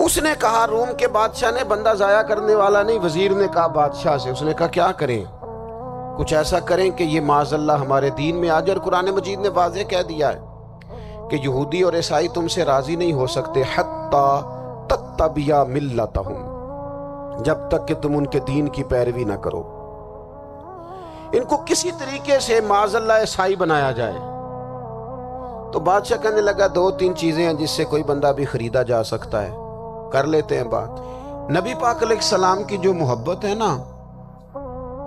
اس نے کہا، روم کے بادشاہ نے، بندہ ضائع کرنے والا نہیں، وزیر نے کہا بادشاہ سے، اس نے کہا کیا کریں؟ کچھ ایسا کریں کہ یہ معاذ اللہ ہمارے دین میں آ جائے۔ اور قرآن مجید نے واضح کہہ دیا ہے کہ یہودی اور عیسائی تم سے راضی نہیں ہو سکتے حتی تتبع ملتہم، جب تک کہ تم ان کے دین کی پیروی نہ کرو، ان کو کسی طریقے سے معاذ اللہ عیسائی بنایا جائے۔ تو بادشاہ کہنے لگا دو تین چیزیں ہیں جس سے کوئی بندہ بھی خریدا جا سکتا ہے، کر لیتے ہیں بات۔ نبی پاک علیہ السلام کی جو محبت ہے نا،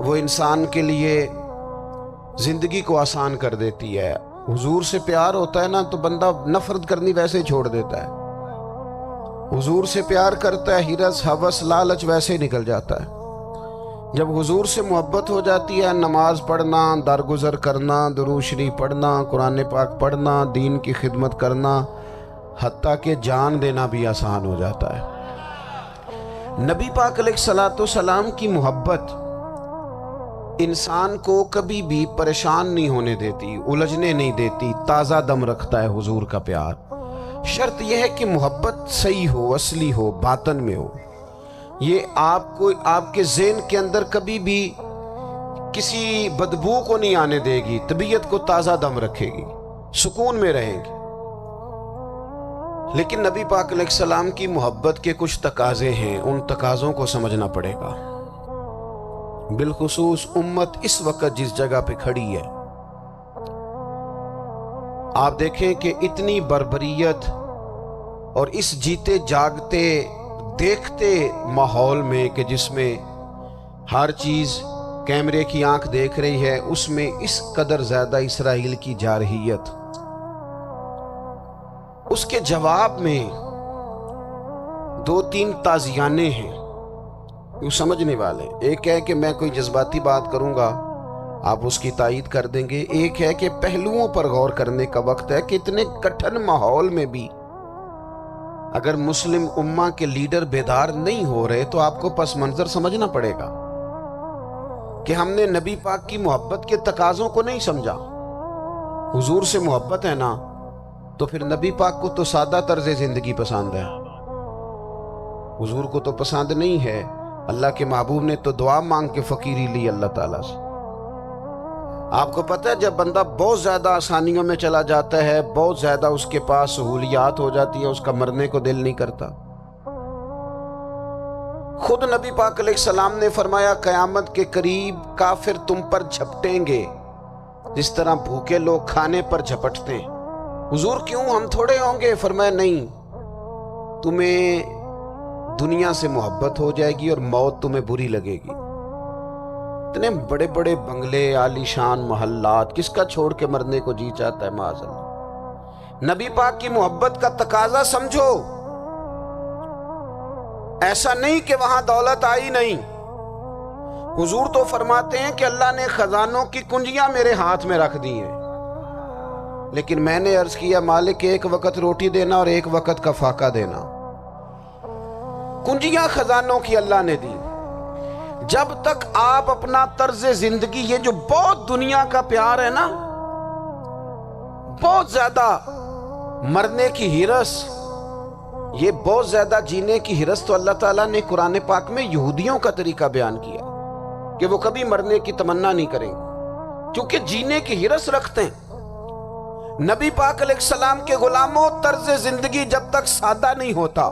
وہ انسان کے لیے زندگی کو آسان کر دیتی ہے۔ حضور سے پیار ہوتا ہے نا تو بندہ نفرت کرنی ویسے ہی چھوڑ دیتا ہے۔ حضور سے پیار کرتا ہے، ہرس ہوس لالچ ویسے ہی نکل جاتا ہے۔ جب حضور سے محبت ہو جاتی ہے، نماز پڑھنا، درگزر کرنا، درود شریف پڑھنا، قرآن پاک پڑھنا، دین کی خدمت کرنا، حتیٰ کہ جان دینا بھی آسان ہو جاتا ہے۔ نبی پاک علیہ السلام کی محبت انسان کو کبھی بھی پریشان نہیں ہونے دیتی، الجھنے نہیں دیتی، تازہ دم رکھتا ہے حضور کا پیار۔ شرط یہ ہے کہ محبت صحیح ہو، اصلی ہو، باطن میں ہو۔ یہ آپ کے ذہن کے اندر کبھی بھی کسی بدبو کو نہیں آنے دے گی، طبیعت کو تازہ دم رکھے گی، سکون میں رہیں گی۔ لیکن نبی پاک علیہ السلام کی محبت کے کچھ تقاضے ہیں، ان تقاضوں کو سمجھنا پڑے گا۔ بالخصوص امت اس وقت جس جگہ پہ کھڑی ہے، آپ دیکھیں کہ اتنی بربریت اور اس جیتے جاگتے دیکھتے ماحول میں کہ جس میں ہر چیز کیمرے کی آنکھ دیکھ رہی ہے، اس میں اس قدر زیادہ اسرائیل کی جارحیت، اس کے جواب میں دو تین تازیانے ہیں وہ سمجھنے والے۔ ایک ہے کہ میں کوئی جذباتی بات کروں گا، آپ اس کی تائید کر دیں گے۔ ایک ہے کہ پہلوؤں پر غور کرنے کا وقت ہے کہ اتنے کٹھن ماحول میں بھی اگر مسلم امہ کے لیڈر بیدار نہیں ہو رہے تو آپ کو پس منظر سمجھنا پڑے گا کہ ہم نے نبی پاک کی محبت کے تقاضوں کو نہیں سمجھا۔ حضور سے محبت ہے نا تو پھر نبی پاک کو تو سادہ طرز زندگی پسند ہے، حضور کو تو پسند نہیں ہے۔ اللہ کے محبوب نے تو دعا مانگ کے فقیری لی اللہ تعالیٰ سے۔ آپ کو پتہ ہے جب بندہ بہت زیادہ آسانیوں میں چلا جاتا ہے، بہت زیادہ اس کے پاس سہولیات ہو جاتی ہے، اس کا مرنے کو دل نہیں کرتا۔ خود نبی پاک علیہ السلام نے فرمایا قیامت کے قریب کافر تم پر جھپٹیں گے جس طرح بھوکے لوگ کھانے پر جھپٹتے ہیں۔ حضور کیوں، ہم تھوڑے ہوں گے؟ فرمایا نہیں، تمہیں دنیا سے محبت ہو جائے گی اور موت تمہیں بری لگے گی۔ اتنے بڑے بڑے بنگلے، عالی شان محلات، کس کا چھوڑ کے مرنے کو جی چاہتا ہے معاذ اللہ۔ نبی پاک کی محبت کا تقاضا سمجھو، ایسا نہیں کہ وہاں دولت آئی نہیں۔ حضور تو فرماتے ہیں کہ اللہ نے خزانوں کی کنجیاں میرے ہاتھ میں رکھ دی ہیں، لیکن میں نے عرض کیا مالک ایک وقت روٹی دینا اور ایک وقت کا فاقہ دینا۔ کنجیاں خزانوں کی اللہ نے دی۔ جب تک آپ اپنا طرز زندگی، یہ جو بہت دنیا کا پیار ہے نا، بہت زیادہ مرنے کی ہرس، یہ بہت زیادہ جینے کی ہرس، تو اللہ تعالیٰ نے قرآن پاک میں یہودیوں کا طریقہ بیان کیا کہ وہ کبھی مرنے کی تمنا نہیں کریں گے کیونکہ جینے کی ہرس رکھتے ہیں۔ نبی پاک علیہ السلام کے غلاموں، طرز زندگی جب تک سادہ نہیں ہوتا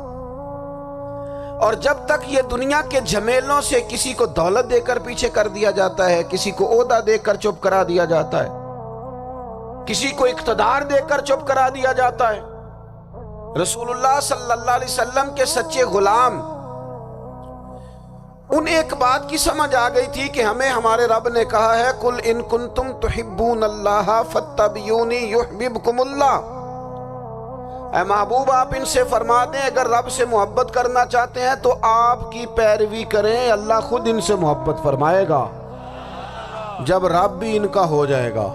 اور جب تک یہ دنیا کے جھمیلوں سے کسی کو دولت دے کر پیچھے کر دیا جاتا ہے، کسی کو عہدہ دے کر چپ کرا دیا جاتا ہے، کسی کو اقتدار دے کر چپ کرا دیا جاتا ہے، رسول اللہ صلی اللہ علیہ وسلم کے سچے غلام ان ایک بات کی سمجھ آ گئی تھی کہ ہمیں ہمارے رب نے کہا ہے قل ان کنتم تحبون اللہ فاتبعونی یحببکم اللہ۔ اے محبوب آپ ان سے فرما دیں اگر رب سے محبت کرنا چاہتے ہیں تو آپ کی پیروی کریں، اللہ خود ان سے محبت فرمائے گا۔ جب رب بھی ان کا ہو جائے گا،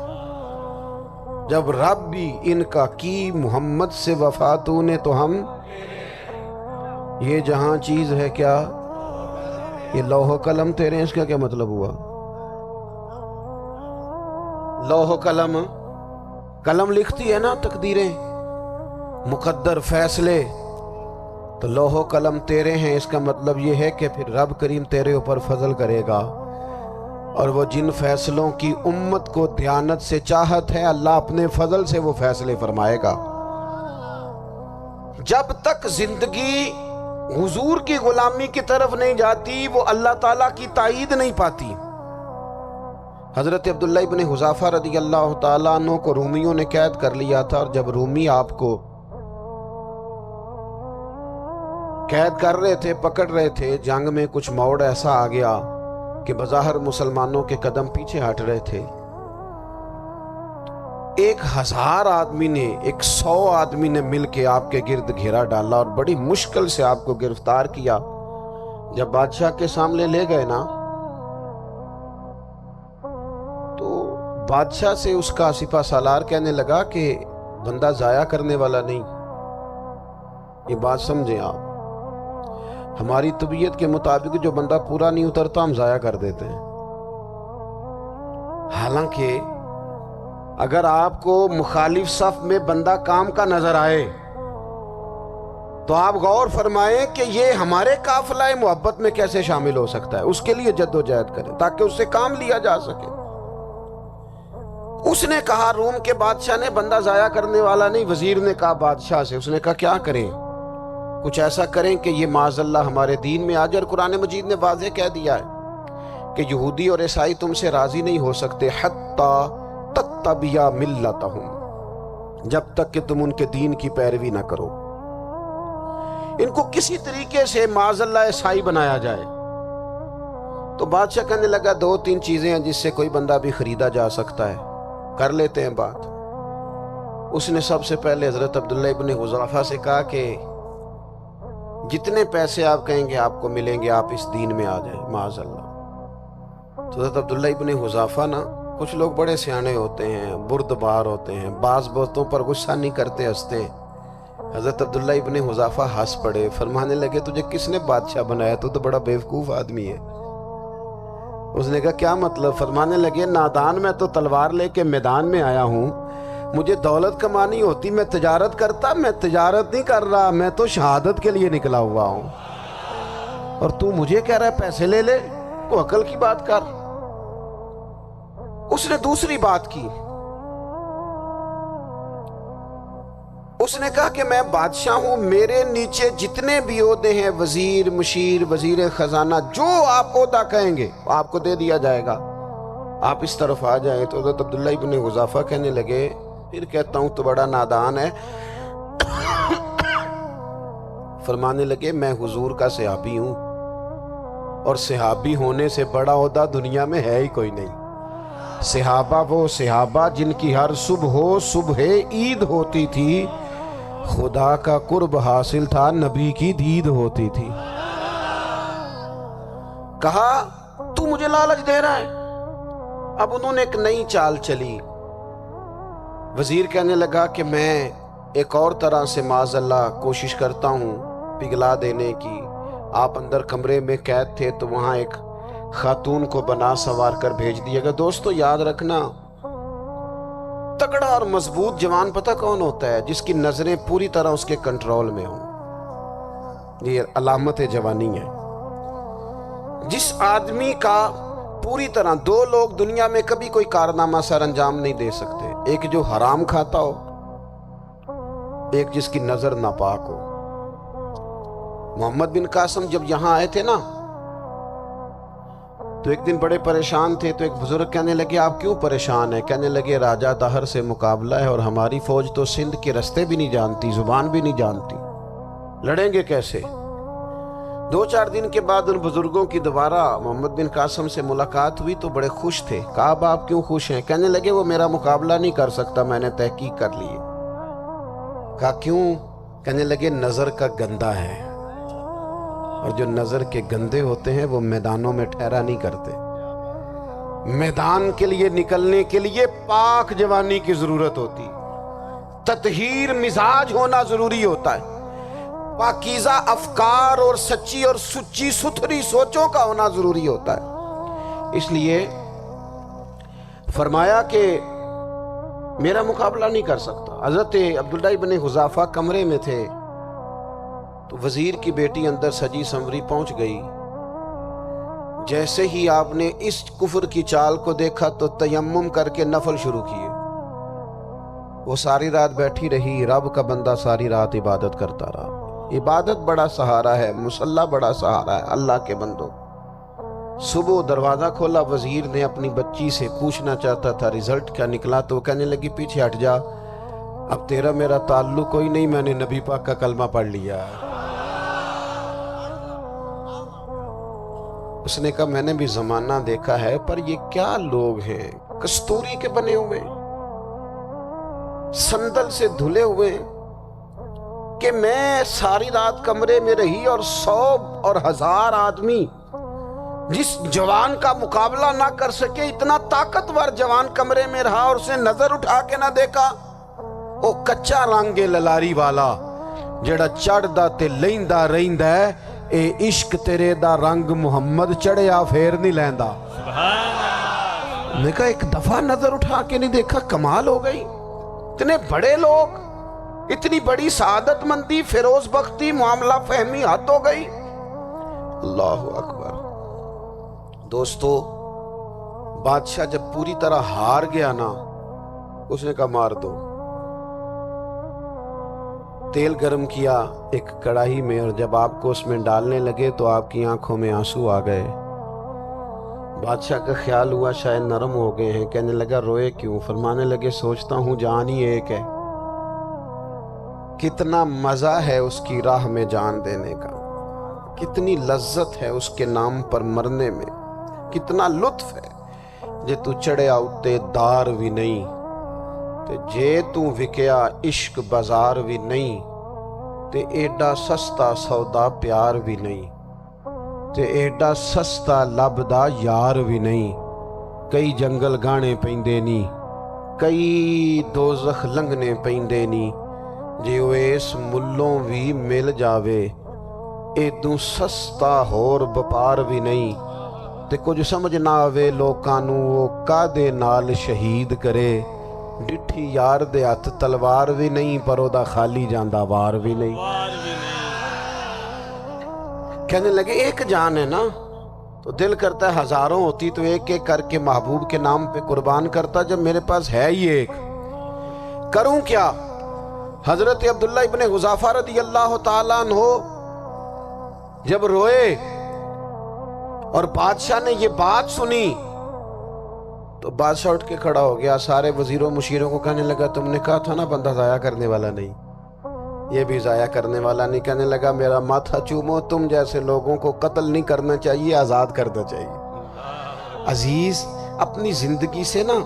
جب رب بھی ان کا کی محمد سے وفاتوں نے تو ہم، یہ جہاں چیز ہے کیا، یہ لوح و قلم تیرے، اس کا کیا مطلب ہوا؟ لوح و قلم، قلم لکھتی ہے نا تقدیریں، مقدر فیصلے، تو لوح و قلم تیرے ہیں، اس کا مطلب یہ ہے کہ پھر رب کریم تیرے اوپر فضل کرے گا، اور وہ جن فیصلوں کی امت کو دیانت سے چاہت ہے، اللہ اپنے فضل سے وہ فیصلے فرمائے گا۔ جب تک زندگی حضور کی غلامی کی طرف نہیں جاتی، وہ اللہ تعالیٰ کی تائید نہیں پاتی۔ حضرت عبداللہ ابن حذافہ رضی اللہ تعالیٰ عنہ کو رومیوں نے قید کر لیا تھا، اور جب رومی آپ کو قید کر رہے تھے، پکڑ رہے تھے، جنگ میں کچھ موڑ ایسا آ گیا کہ بظاہر مسلمانوں کے قدم پیچھے ہٹ رہے تھے۔ 1000 آدمی نے، 100 آدمی نے مل کے آپ کے گرد گھیرا ڈالا اور بڑی مشکل سے آپ کو گرفتار کیا۔ جب بادشاہ کے سامنے لے گئے نا، تو بادشاہ سے اس کا سپہ سالار کہنے لگا کہ بندہ ضائع کرنے والا نہیں۔ یہ بات سمجھیں آپ، ہماری طبیعت کے مطابق جو بندہ پورا نہیں اترتا ہم ضائع کر دیتے ہیں۔ حالانکہ اگر آپ کو مخالف صف میں بندہ کام کا نظر آئے تو آپ غور فرمائیں کہ یہ ہمارے قافلہ محبت میں کیسے شامل ہو سکتا ہے، اس کے لیے جد و جہد کریں تاکہ اس سے کام لیا جا سکے۔ اس نے کہا، روم کے بادشاہ نے بندہ ضائع کرنے والا نہیں، وزیر نے کہا بادشاہ سے، اس نے کہا کیا کریں؟ کچھ ایسا کریں کہ یہ معاذ اللہ ہمارے دین میں آ جائے، اور قرآن مجید نے واضح کہہ دیا ہے کہ یہودی اور عیسائی تم سے راضی نہیں ہو سکتے حتی تتبع ملتہم، جب تک کہ تم ان کے دین کی پیروی نہ کرو، ان کو کسی طریقے سے معاذ اللہ عیسائی بنایا جائے۔ تو بادشاہ کہنے لگا 2-3 چیزیں ہیں جس سے کوئی بندہ بھی خریدا جا سکتا ہے، کر لیتے ہیں بات۔ اس نے سب سے پہلے حضرت عبداللہ ابن حذافہ سے کہا کہ جتنے پیسے آپ کہیں گے آپ کو ملیں گے، آپ اس دین میں آ جائیں معاذ اللہ۔ تو حضرت عبداللہ ابن حذافہ نا، کچھ لوگ بڑے سیانے ہوتے ہیں، بردبار ہوتے ہیں، بعض باتوں پر غصہ نہیں کرتے، ہنستے ہیں۔ حضرت عبداللہ ابن حذافہ ہنس پڑے، فرمانے لگے تجھے کس نے بادشاہ بنایا؟ تو بڑا بیوقوف آدمی ہے۔ اس نے کہا کیا مطلب؟ فرمانے لگے نادان، میں تو تلوار لے کے میدان میں آیا ہوں، مجھے دولت کمانی ہوتی میں تجارت کرتا، میں تجارت نہیں کر رہا، میں تو شہادت کے لیے نکلا ہوا ہوں، اور تو مجھے کہہ رہا ہے پیسے لے لے، کو عقل کی بات کر۔ اس نے دوسری بات کی، اس نے کہا کہ میں بادشاہ ہوں، میرے نیچے جتنے بھی عہدے ہیں، وزیر، مشیر، وزیر خزانہ، جو آپ عہدہ کہیں گے آپ کو دے دیا جائے گا، آپ اس طرف آ جائیں۔ تو حضرت عبداللہ ابن حذافہ کہنے لگے پھر کہتا ہوں تو بڑا نادان ہے۔ فرمانے لگے میں حضور کا صحابی ہوں، اور صحابی ہونے سے بڑا عہدہ دنیا میں ہے ہی کوئی نہیں۔ صحابہ وہ صحابہ جن کی ہر صبح عید ہوتی تھی، خدا کا قرب حاصل تھا، نبی کی دید ہوتی تھی۔ کہا تو مجھے لالچ دے رہا ہے۔ اب انہوں نے ایک نئی چال چلی۔ وزیر کہنے لگا کہ میں ایک اور طرح سے معاذ اللہ کوشش کرتا ہوں پگھلا دینے کی۔ آپ اندر کمرے میں قید تھے تو وہاں ایک خاتون کو بنا سوار کر بھیج دیا گیا۔ دوستو یاد رکھنا، تگڑا اور مضبوط جوان پتہ کون ہوتا ہے؟ جس کی نظریں پوری طرح اس کے کنٹرول میں ہوں۔ یہ علامت جوانی ہے۔ جس آدمی کا پوری طرح، 2 لوگ دنیا میں کبھی کوئی کارنامہ سر انجام نہیں دے سکتے، ایک جو حرام کھاتا ہو، ایک جس کی نظر ناپاک ہو۔ محمد بن قاسم جب یہاں آئے تھے نا، تو ایک دن بڑے پریشان تھے، تو ایک بزرگ کہنے لگے آپ کیوں پریشان ہیں؟ کہنے لگے راجہ دہر سے مقابلہ ہے، اور ہماری فوج تو سندھ کے رستے بھی نہیں جانتی، زبان بھی نہیں جانتی، لڑیں گے کیسے؟ 2-4 دن کے بعد ان بزرگوں کی دوبارہ محمد بن قاسم سے ملاقات ہوئی تو بڑے خوش تھے۔ کہا اب آپ کیوں خوش ہیں؟ کہنے لگے وہ میرا مقابلہ نہیں کر سکتا، میں نے تحقیق کر لی ہے۔ کہا کیوں؟ کہنے لگے نظر کا گندہ ہے، اور جو نظر کے گندے ہوتے ہیں وہ میدانوں میں ٹھہرا نہیں کرتے۔ میدان کے لیے نکلنے کے لیے پاک جوانی کی ضرورت ہوتی، تطہیر مزاج ہونا ضروری ہوتا ہے، پاکیزہ افکار اور سچی اور سچی ستھری سوچوں کا ہونا ضروری ہوتا ہے۔ اس لیے فرمایا کہ میرا مقابلہ نہیں کر سکتا۔ حضرت عبداللہ ابن حذافہ کمرے میں تھے، تو وزیر کی بیٹی اندر سجی سنوری پہنچ گئی. جیسے ہی آپ نے اس کفر کی چال کو دیکھا تو تیمم کر کے نفل شروع کیے. وہ ساری رات بیٹھی رہی. رب کا بندہ ساری رات عبادت کرتا رہا. عبادت بڑا سہارا ہے، مصلی بڑا سہارا ہے اللہ کے بندوں. صبح دروازہ کھولا، وزیر نے اپنی بچی سے پوچھنا چاہتا تھا رزلٹ کیا نکلا، تو وہ کہنے لگی پیچھے ہٹ جا، اب تیرا میرا تعلق کوئی نہیں، میں نے نبی پاک کا کلمہ پڑھ لیا. اس نے کہا میں نے بھی زمانہ دیکھا ہے، پر یہ کیا لوگ ہیں، کستوری کے بنے ہوئے، سندل سے دھلے ہوئے، کہ میں ساری رات کمرے میں رہی اور 100 اور 1000 آدمی جس جوان کا مقابلہ نہ کر سکے، اتنا طاقتور جوان کمرے میں رہا اور اسے نظر اٹھا کے نہ دیکھا. وہ کچا رنگے للاری والا جڑا چڑھدا تے لیندا رہندا ہے، اے عشق تیرے دا رنگ محمد چڑھیا پھر نہیں لیندا. میں کہا ایک دفعہ نظر اٹھا کے نہیں دیکھا، کمال ہو گئی. اتنے بڑے لوگ، اتنی بڑی سعادت مندی، فیروز بختی، معاملہ فہمی، حد ہو گئی. اللہ اکبر. دوستو، بادشاہ جب پوری طرح ہار گیا نا، اس نے کہا مار دو. تیل گرم کیا ایک کڑاہی میں، اور جب آپ کو اس میں ڈالنے لگے تو آپ کی آنکھوں میں آنسو آ گئے. بادشاہ کا خیال ہوا شاید نرم ہو گئے ہیں. کہنے لگا روئے کیوں؟ فرمانے لگے سوچتا ہوں جان ہی ایک ہے، کتنا مزہ ہے اس کی راہ میں جان دینے کا، کتنی لذت ہے اس کے نام پر مرنے میں، کتنا لطف ہے. جے تو چڑھیا اتے دار بھی نہیں، تے جے تو وکیا عشق بازار بھی نہیں، تے ایڈا سستا سودا پیار بھی نہیں، تے ایڈا سستا لبدا یار بھی نہیں. کئی جنگل گانے پیندے نی، کئی دوزخ لنگنے پیندے نی، جے وہ اس ملوں بھی مل جاوے، ایدوں سستا ہور بپار بھی نہیں. تے کچھ سمجھ نہ آوے لوکاں نوں وہ کادے نال شہید کرے، ڈٹھی یار دے ہاتھ تلوار بھی نہیں، پر او دا خالی جاندہ وار بھی نہیں. کہنے لگے ایک جان ہے نا، تو دل کرتا ہے ہزاروں ہوتی تو ایک ایک کر کے محبوب کے نام پہ قربان کرتا. جب میرے پاس ہے ہی ایک، کروں کیا؟ حضرت عبداللہ ابن حذافہ رضی اللہ تعالیٰ عنہ جب روئے اور بادشاہ نے یہ بات سنی تو بادشاہ اٹھ کے کھڑا ہو گیا. سارے وزیروں مشیروں کو کہنے لگا تم نے کہا تھا نا بندہ ضائع کرنے والا نہیں، یہ بھی ضائع کرنے والا نہیں. کہنے لگا میرا ماتھا چومو، تم جیسے لوگوں کو قتل نہیں کرنا چاہیے، آزاد کرنا چاہیے. عزیز، اپنی زندگی سے نا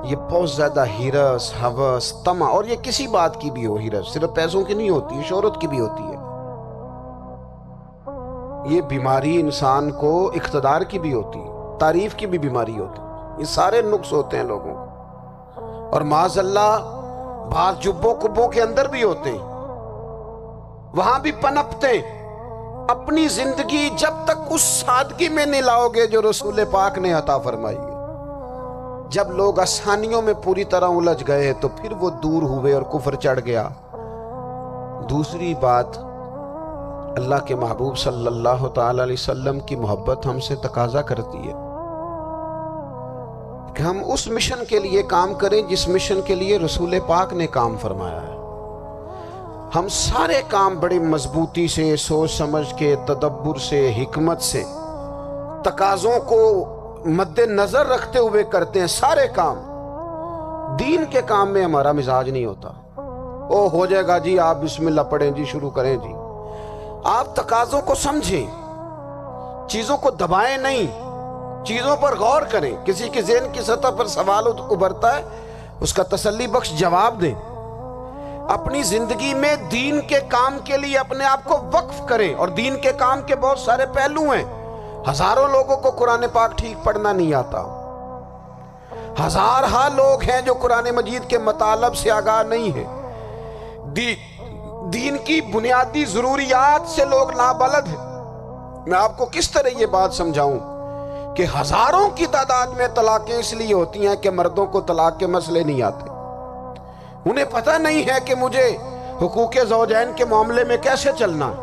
یہ بہت زیادہ ہرس، ہوس، طمع، اور یہ کسی بات کی بھی ہو، ہرس صرف پیسوں کی نہیں ہوتی، شہرت کی بھی ہوتی ہے. یہ بیماری انسان کو اقتدار کی بھی ہوتی ہے، تعریف کی بھی بیماری ہوتی ہے. یہ سارے نقص ہوتے ہیں لوگوں کو، اور معاذ اللہ بعض جبوں کبوں کے اندر بھی ہوتے ہیں، وہاں بھی پنپتے ہیں. اپنی زندگی جب تک اس سادگی میں نہیں لاؤ گے جو رسول پاک نے عطا فرمائی ہے، جب لوگ آسانیوں میں پوری طرح الجھ گئے تو پھر وہ دور ہوئے اور کفر چڑھ گیا. دوسری بات، اللہ کے محبوب صلی اللہ تعالی علیہ وسلم کی محبت ہم سے تقاضا کرتی ہے کہ ہم اس مشن کے لیے کام کریں جس مشن کے لیے رسول پاک نے کام فرمایا ہے. ہم سارے کام بڑی مضبوطی سے، سوچ سمجھ کے، تدبر سے، حکمت سے، تقاضوں کو مد نظر رکھتے ہوئے کرتے ہیں. سارے کام، دین کے کام میں ہمارا مزاج نہیں ہوتا. او ہو جائے گا جی، آپ بسم اللہ پڑھیں جی، شروع کریں جی. آپ تقاضوں کو سمجھیں، چیزوں کو دبائیں نہیں، چیزوں پر غور کریں. کسی کے ذہن کی سطح پر سوال ابھرتا ہے، اس کا تسلی بخش جواب دیں. اپنی زندگی میں دین کے کام کے لیے اپنے آپ کو وقف کریں. اور دین کے کام کے بہت سارے پہلو ہیں. ہزاروں لوگوں کو قرآن پاک ٹھیک پڑھنا نہیں آتا، ہزارہا لوگ ہیں جو قرآن مجید کے مطالب سے آگاہ نہیں ہیں. دین کی بنیادی ضروریات سے لوگ نابلد ہیں. میں آپ کو کس طرح یہ بات سمجھاؤں کہ ہزاروں کی تعداد میں طلاقیں اس لیے ہوتی ہیں کہ مردوں کو طلاق کے مسئلے نہیں آتے. انہیں پتہ نہیں ہے کہ مجھے حقوق زوجین کے معاملے میں کیسے چلنا ہے.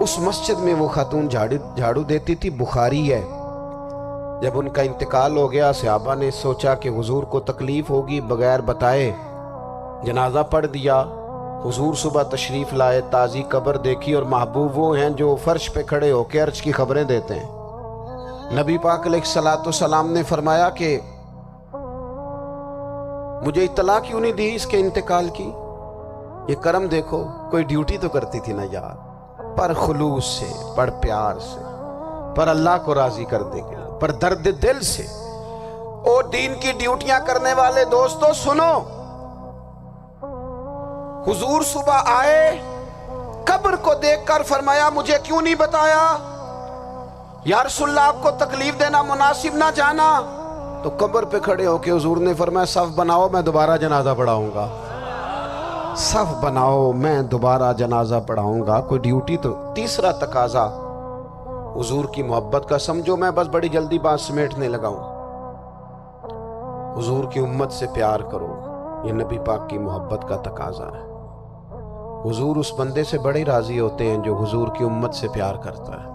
اس مسجد میں وہ خاتون جھاڑو دیتی تھی، بخاری ہے۔ جب ان کا انتقال ہو گیا، صحابہ نے سوچا کہ حضور کو تکلیف ہوگی، بغیر بتائے جنازہ پڑھ دیا۔ حضور صبح تشریف لائے، تازی قبر دیکھی، اور محبوب وہ ہیں جو فرش پہ کھڑے ہو کے عرش کی خبریں دیتے ہیں۔ نبی پاک علیہ الصلوۃ والسلام نے فرمایا کہ مجھے اطلاع کیوں نہیں دی اس کے انتقال کی؟ یہ کرم دیکھو، کوئی ڈیوٹی تو کرتی تھی نا یار، پر خلوص سے، پر پیار سے، پر اللہ کو راضی کرنے کے لیے، پر درد دل سے۔ اور دین کی ڈیوٹیاں کرنے والے دوستو سنو، حضور صبح آئے، قبر کو دیکھ کر فرمایا مجھے کیوں نہیں بتایا؟ یا رسول اللہ آپ کو تکلیف دینا مناسب نہ جانا؟ تو قبر پہ کھڑے ہو کے حضور نے فرمایا صف بناؤ، میں دوبارہ جنازہ پڑھاؤں گا۔ صف بناؤ، میں دوبارہ جنازہ پڑھاؤں گا۔ کوئی ڈیوٹی تو۔ تیسرا تقاضا حضور کی محبت کا، سمجھو میں بس بڑی جلدی بات سمیٹنے لگا ہوں۔ حضور کی امت سے پیار کرو، یہ نبی پاک کی محبت کا تقاضا ہے۔ حضور اس بندے سے بڑے راضی ہوتے ہیں جو حضور کی امت سے پیار کرتا ہے۔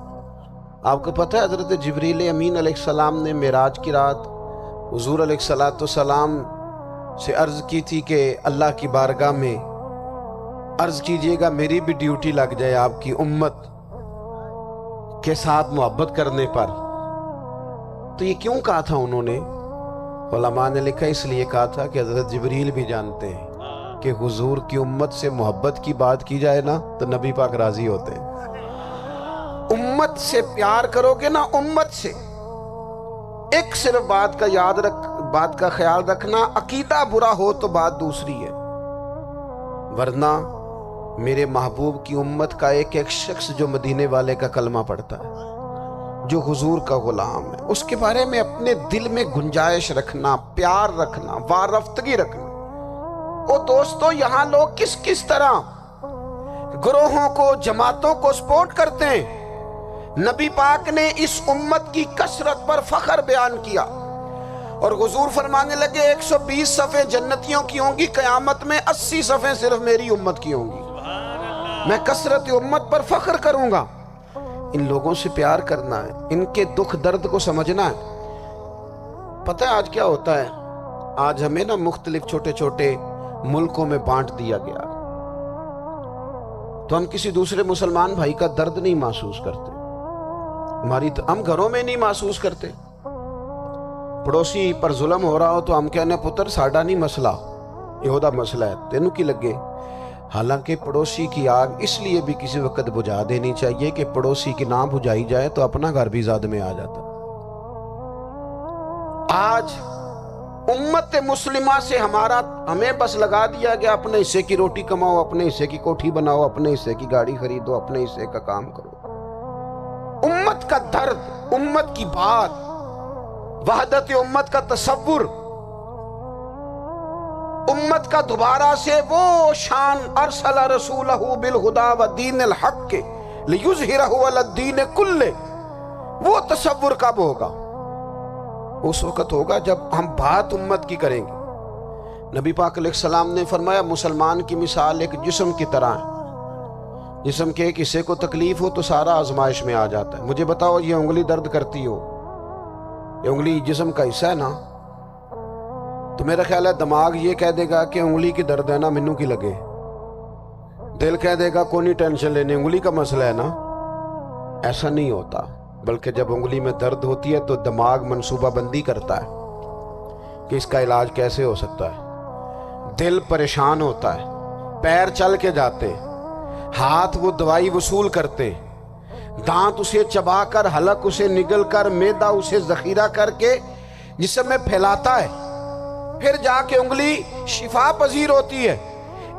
آپ کو پتہ ہے حضرت جبریل امین علیہ السلام نے معراج کی رات حضور علیہ الصلوۃ والسلام سے عرض کی تھی کہ اللہ کی بارگاہ میں عرض کیجئے گا میری بھی ڈیوٹی لگ جائے آپ کی امت کے ساتھ محبت کرنے پر۔ تو یہ کیوں کہا تھا انہوں نے؟ علماء نے لکھا اس لیے کہا تھا کہ حضرت جبریل بھی جانتے ہیں کہ حضور کی امت سے محبت کی بات کی جائے نا تو نبی پاک راضی ہوتے ہیں۔ امت سے پیار کرو گے نا، امت سے، ایک صرف بات کا خیال رکھنا، عقیدہ برا ہو تو بات دوسری ہے، ورنہ میرے محبوب کی امت کا ایک ایک شخص جو مدینے والے کا کلمہ پڑھتا ہے، جو حضور کا غلام ہے، اس کے بارے میں اپنے دل میں گنجائش رکھنا، پیار رکھنا، وارفتگی رکھنا۔ او دوستو، یہاں لوگ کس طرح گروہوں کو، جماعتوں کو سپورٹ کرتے ہیں۔ نبی پاک نے اس امت کی کثرت پر فخر بیان کیا، اور حضور فرمانے لگے 120 صفیں جنتیوں کی ہوں گی، قیامت میں 80 صفیں صرف میری امت کی ہوں گی۔ میں کثرت امت پر فخر کروں گا۔ ان لوگوں سے پیار کرنا ہے، ان کے دکھ درد کو سمجھنا ہے۔ پتہ ہے آج کیا ہوتا ہے؟ آج ہمیں نا مختلف چھوٹے چھوٹے ملکوں میں بانٹ دیا گیا، تو ہم کسی دوسرے مسلمان بھائی کا درد نہیں محسوس کرتے، ہم گھروں میں نہیں محسوس کرتے۔ پڑوسی پر ظلم ہو رہا ہو تو ہم کہنے پتر ساڈا نہیں مسئلہ، یہ دا مسئلہ ہے، تینوں کی لگے۔ حالانکہ پڑوسی کی آگ اس لیے بھی کسی وقت بجھا دینی چاہیے کہ پڑوسی کی نہ بجھائی جائے تو اپنا گھر بھی زاد میں آ جاتا۔ آج امت مسلمہ سے ہمیں بس لگا دیا گیا اپنے حصے کی روٹی کماؤ، اپنے حصے کی کوٹھی بناؤ، اپنے حصے کی گاڑی خریدو، اپنے حصے کا کام کرو۔ امت کا درد، امت کی بات، وحدت امت کا تصور، امت کا دوبارہ سے وہ شان ارسل رسولہ بالہدی ودین الحق لیظہرہ علی الدین کلہ، وہ تصور کب ہوگا؟ اس وقت ہوگا جب ہم بات امت کی کریں گے۔ نبی پاک علیہ السلام نے فرمایا مسلمان کی مثال ایک جسم کی طرح ہے، جسم کے ایک حصے کو تکلیف ہو تو سارا آزمائش میں آ جاتا ہے۔ مجھے بتاؤ یہ انگلی درد کرتی ہو، یہ انگلی جسم کا حصہ ہے نا، تو میرا خیال ہے دماغ یہ کہہ دے گا کہ انگلی کی درد ہے نا منو کی لگے، دل کہہ دے گا کوئی نہیں ٹینشن لینے، انگلی کا مسئلہ ہے نا۔ ایسا نہیں ہوتا، بلکہ جب انگلی میں درد ہوتی ہے تو دماغ منصوبہ بندی کرتا ہے کہ اس کا علاج کیسے ہو سکتا ہے، دل پریشان ہوتا ہے، پیر چل کے جاتے، ہاتھ وہ دوائی وصول کرتے، دانت اسے چبا کر، حلق اسے نگل کر، معدہ اسے ذخیرہ کر کے جسم میں پھیلاتا ہے، پھر جا کے انگلی شفا پذیر ہوتی ہے۔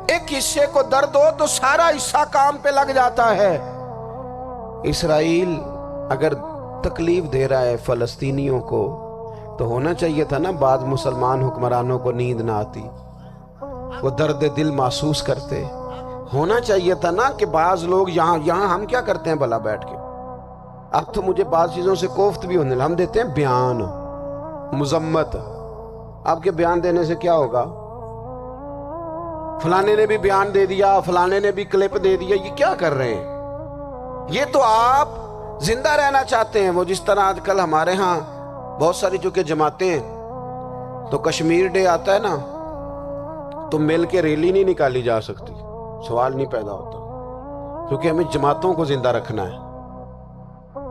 ایک حصے کو درد ہو تو سارا حصہ کام پہ لگ جاتا ہے۔ اسرائیل اگر تکلیف دے رہا ہے فلسطینیوں کو تو ہونا چاہیے تھا نا بعض مسلمان حکمرانوں کو نیند نہ آتی، وہ درد دل محسوس کرتے، ہونا چاہیے تھا نا کہ بعض لوگ یہاں ہم کیا کرتے ہیں بھلا بیٹھ کے، اب تو مجھے بعض چیزوں سے کوفت بھی ہونے لگا، ہم دیتے ہیں بیان، مذمت۔ آپ کے بیان دینے سے کیا ہوگا؟ فلانے نے بھی بیان دے دیا، فلانے نے بھی کلپ دے دیا، یہ کیا کر رہے ہیں؟ یہ تو آپ زندہ رہنا چاہتے ہیں. وہ جس طرح آج کل ہمارے ہاں بہت ساری چونکہ جماعتیں ہیں تو کشمیر ڈے آتا ہے نا تو مل کے ریلی نہیں نکالی جا سکتی, سوال نہیں پیدا ہوتا, کیونکہ ہمیں جماعتوں کو زندہ رکھنا ہے.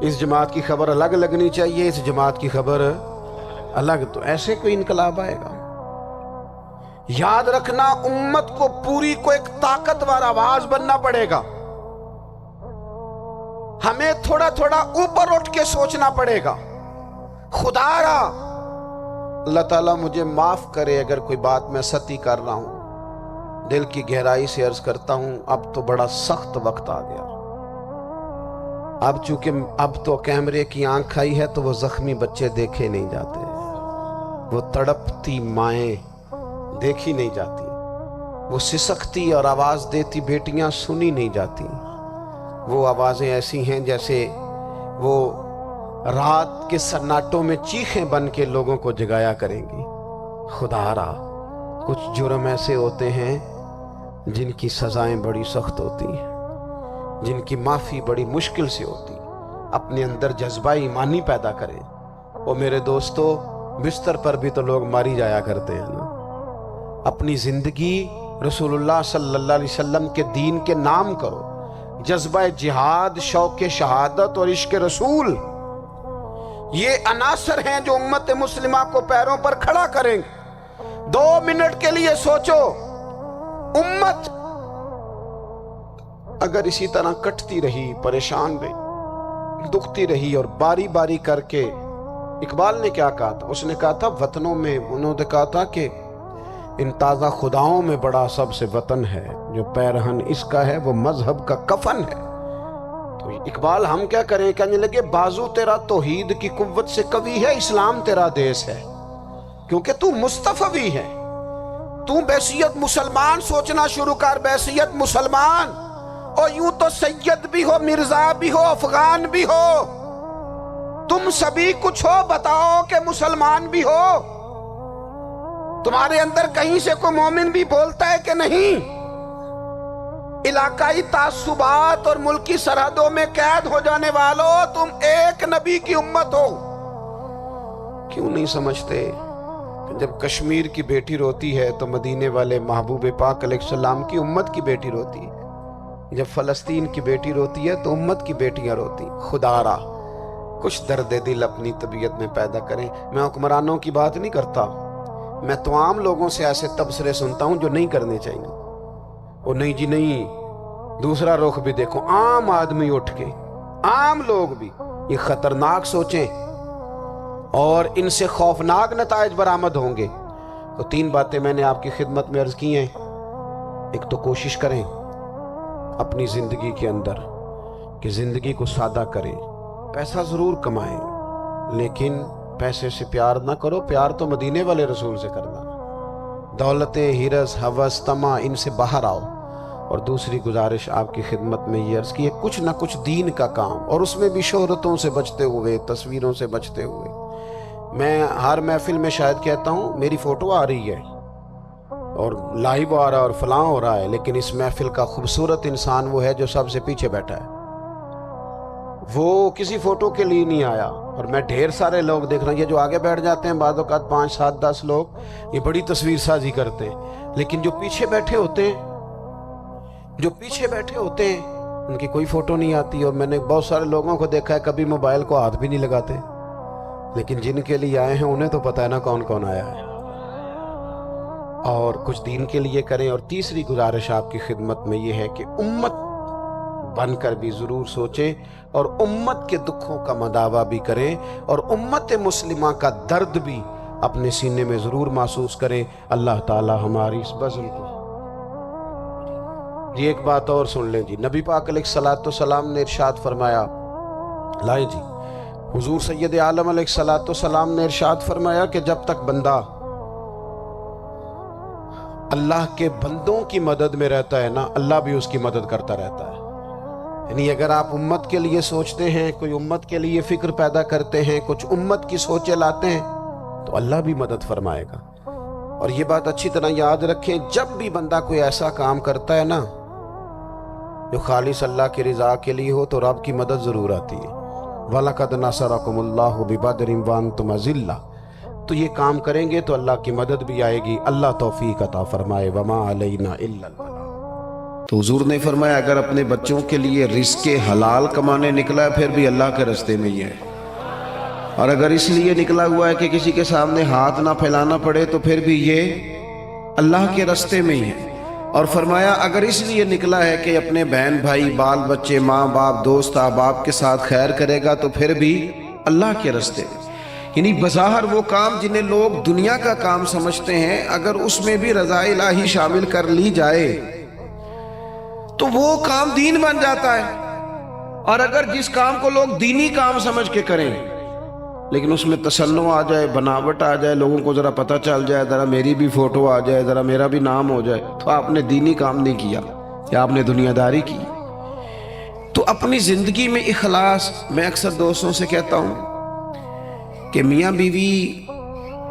اس جماعت کی خبر الگ لگنی چاہیے, اس جماعت کی خبر الگ. تو ایسے کوئی انقلاب آئے گا؟ یاد رکھنا امت کو پوری کو ایک طاقتور آواز بننا پڑے گا. ہمیں تھوڑا تھوڑا اوپر اٹھ کے سوچنا پڑے گا. خدا را اللہ تعالیٰ مجھے معاف کرے اگر کوئی بات میں ستی کر رہا ہوں, دل کی گہرائی سے عرض کرتا ہوں اب تو بڑا سخت وقت آ گیا. اب چونکہ اب تو کیمرے کی آنکھ آئی ہے تو وہ زخمی بچے دیکھے نہیں جاتے, وہ تڑپتی مائیں دیکھی نہیں جاتی, وہ سسکتی اور آواز دیتی بیٹیاں سنی نہیں جاتی. وہ آوازیں ایسی ہیں جیسے وہ رات کے سناٹوں میں چیخیں بن کے لوگوں کو جگایا کریں گی. خدا را کچھ جرم ایسے ہوتے ہیں جن کی سزائیں بڑی سخت ہوتی ہیں, جن کی معافی بڑی مشکل سے ہوتی. اپنے اندر جذبہ ایمانی پیدا کریں. اور میرے دوستو بستر پر بھی تو لوگ ماری جایا کرتے ہیں نا. اپنی زندگی رسول اللہ صلی اللہ علیہ وسلم کے دین کے نام کرو. جذبہ جہاد, شوق شہادت اور عشق رسول, یہ عناصر ہیں جو امت مسلمہ کو پیروں پر کھڑا کریں گے. 2 منٹ کے لیے سوچو, امت اگر اسی طرح کٹتی رہی, پریشان رہی, دکھتی رہی اور باری باری کر کے, اقبال نے کیا کہا تھا؟ اس نے کہا تھا وطنوں میں, انہوں نے کہا تھا کہ ان تازہ خداؤں میں بڑا سب سے وطن ہے, جو پیرہن اس کا ہے وہ مذہب کا کفن ہے. تو اقبال ہم کیا کریں؟ کہنے لگے بازو تیرا توحید کی قوت سے قوی ہے, اسلام تیرا دیس ہے, کیونکہ تو مصطفی ہے. تو بحیثیت مسلمان سوچنا شروع کر, بحیثیت مسلمان. اور یوں تو سید بھی ہو, مرزا بھی ہو, افغان بھی ہو, تم سبھی کچھ ہو, بتاؤ کہ مسلمان بھی ہو. تمہارے اندر کہیں سے کوئی مومن بھی بولتا ہے کہ نہیں؟ علاقائی تعصبات اور ملکی سرحدوں میں قید ہو جانے والوں, تم ایک نبی کی امت ہو. کیوں نہیں سمجھتے کہ جب کشمیر کی بیٹی روتی ہے تو مدینے والے محبوب پاک علیہ السلام کی امت کی بیٹی روتی ہے, جب فلسطین کی بیٹی روتی ہے تو امت کی بیٹیاں روتی. خدا را کچھ درد دل اپنی طبیعت میں پیدا کریں. میں حکمرانوں کی بات نہیں کرتا, میں تو عام لوگوں سے ایسے تبصرے سنتا ہوں جو نہیں کرنے چاہیے. وہ نہیں جی نہیں, دوسرا رخ بھی دیکھو. عام آدمی اٹھ کے, عام لوگ بھی یہ خطرناک سوچیں اور ان سے خوفناک نتائج برآمد ہوں گے. تو 3 باتیں میں نے آپ کی خدمت میں عرض کی ہیں. ایک تو کوشش کریں اپنی زندگی کے اندر کہ زندگی کو سادہ کریں. پیسہ ضرور کمائیں لیکن پیسے سے پیار نہ کرو, پیار تو مدینے والے رسول سے کرنا. دولتیں, ہرس, ہوس, طمع, ان سے باہر آؤ. اور دوسری گزارش آپ کی خدمت میں یہ عرض کی ہے, کچھ نہ کچھ دین کا کام, اور اس میں بھی شہرتوں سے بچتے ہوئے, تصویروں سے بچتے ہوئے. میں ہر محفل میں شاید کہتا ہوں میری فوٹو آ رہی ہے اور لائیو آ رہا ہے اور فلاں ہو رہا ہے, لیکن اس محفل کا خوبصورت انسان وہ ہے جو سب سے پیچھے بیٹھا ہے. وہ کسی فوٹو کے لیے نہیں آیا. اور میں ڈھیر سارے لوگ دیکھ رہا ہوں, یہ جو آگے بیٹھ جاتے ہیں بعض اوقات 5, 7, 10 لوگ, یہ بڑی تصویر سازی کرتے ہیں, لیکن جو پیچھے بیٹھے ہوتے ہیں, جو پیچھے بیٹھے ہوتے ہیں ان کی کوئی فوٹو نہیں آتی. اور میں نے بہت سارے لوگوں کو دیکھا ہے کبھی موبائل کو ہاتھ بھی نہیں لگاتے, لیکن جن کے لیے آئے ہیں انہیں تو پتہ ہے نا کون کون آیا ہے. اور کچھ دین کے لیے کریں. اور تیسری گزارش آپ کی خدمت میں یہ ہے کہ امت بن کر بھی ضرور سوچیں اور امت کے دکھوں کا مداوع بھی کریں اور امت مسلمہ کا درد بھی اپنے سینے میں ضرور محسوس کریں. اللہ تعالی ہماری اس بزم کو. یہ ایک بات اور سن لیں جی, نبی پاک علیہ الصلوۃ والسلام نے ارشاد فرمایا, لائیں جی, حضور سید عالم علیہ الصلوۃ والسلام نے ارشاد فرمایا کہ جب تک بندہ اللہ کے بندوں کی مدد میں رہتا ہے نا, اللہ بھی اس کی مدد کرتا رہتا ہے. یعنی اگر آپ امت کے لیے سوچتے ہیں, کوئی امت کے لیے فکر پیدا کرتے ہیں, کچھ امت کی سوچیں لاتے ہیں, تو اللہ بھی مدد فرمائے گا. اور یہ بات اچھی طرح یاد رکھیں, جب بھی بندہ کوئی ایسا کام کرتا ہے نا جو خالص اللہ کی رضا کے لیے ہو تو رب کی مدد ضرور آتی ہے۔ وَلَقَدْ نَصَرَكُمُ اللَّهُ بِبَدْرٍ وَأَنْتُمْ أَذِلَّةٌ، تو یہ کام کریں گے تو اللہ کی مدد بھی آئے گی، اللہ توفیق عطا فرمائے۔ وَمَا عَلَيْنَا إِلَّا الْبَلَاغُ۔ تو حضور نے فرمایا اگر اپنے بچوں کے لیے رزق حلال کمانے نکلا ہے پھر بھی اللہ کے راستے میں ہی ہے، اور اگر اس لیے نکلا ہوا ہے کہ کسی کے سامنے ہاتھ نہ پھیلانا پڑے تو پھر بھی یہ اللہ کے راستے میں ہی ہے۔ اور فرمایا اگر اس لیے نکلا ہے کہ اپنے بہن بھائی بال بچے ماں باپ دوست احباب کے ساتھ خیر کرے گا تو پھر بھی اللہ کے راستے میں، یعنی بظاہر وہ کام جنہیں لوگ دنیا کا کام سمجھتے ہیں اگر اس میں بھی رضا الہی شامل کر لی جائے تو وہ کام دین بن جاتا ہے، اور اگر جس کام کو لوگ دینی کام سمجھ کے کریں لیکن اس میں تصنع آ جائے، بناوٹ آ جائے، لوگوں کو ذرا پتہ چل جائے، ذرا میری بھی فوٹو آ جائے، ذرا میرا بھی نام ہو جائے، تو آپ نے دینی کام نہیں کیا یا آپ نے دنیا داری کی۔ تو اپنی زندگی میں اخلاص، میں اکثر دوستوں سے کہتا ہوں کہ میاں بیوی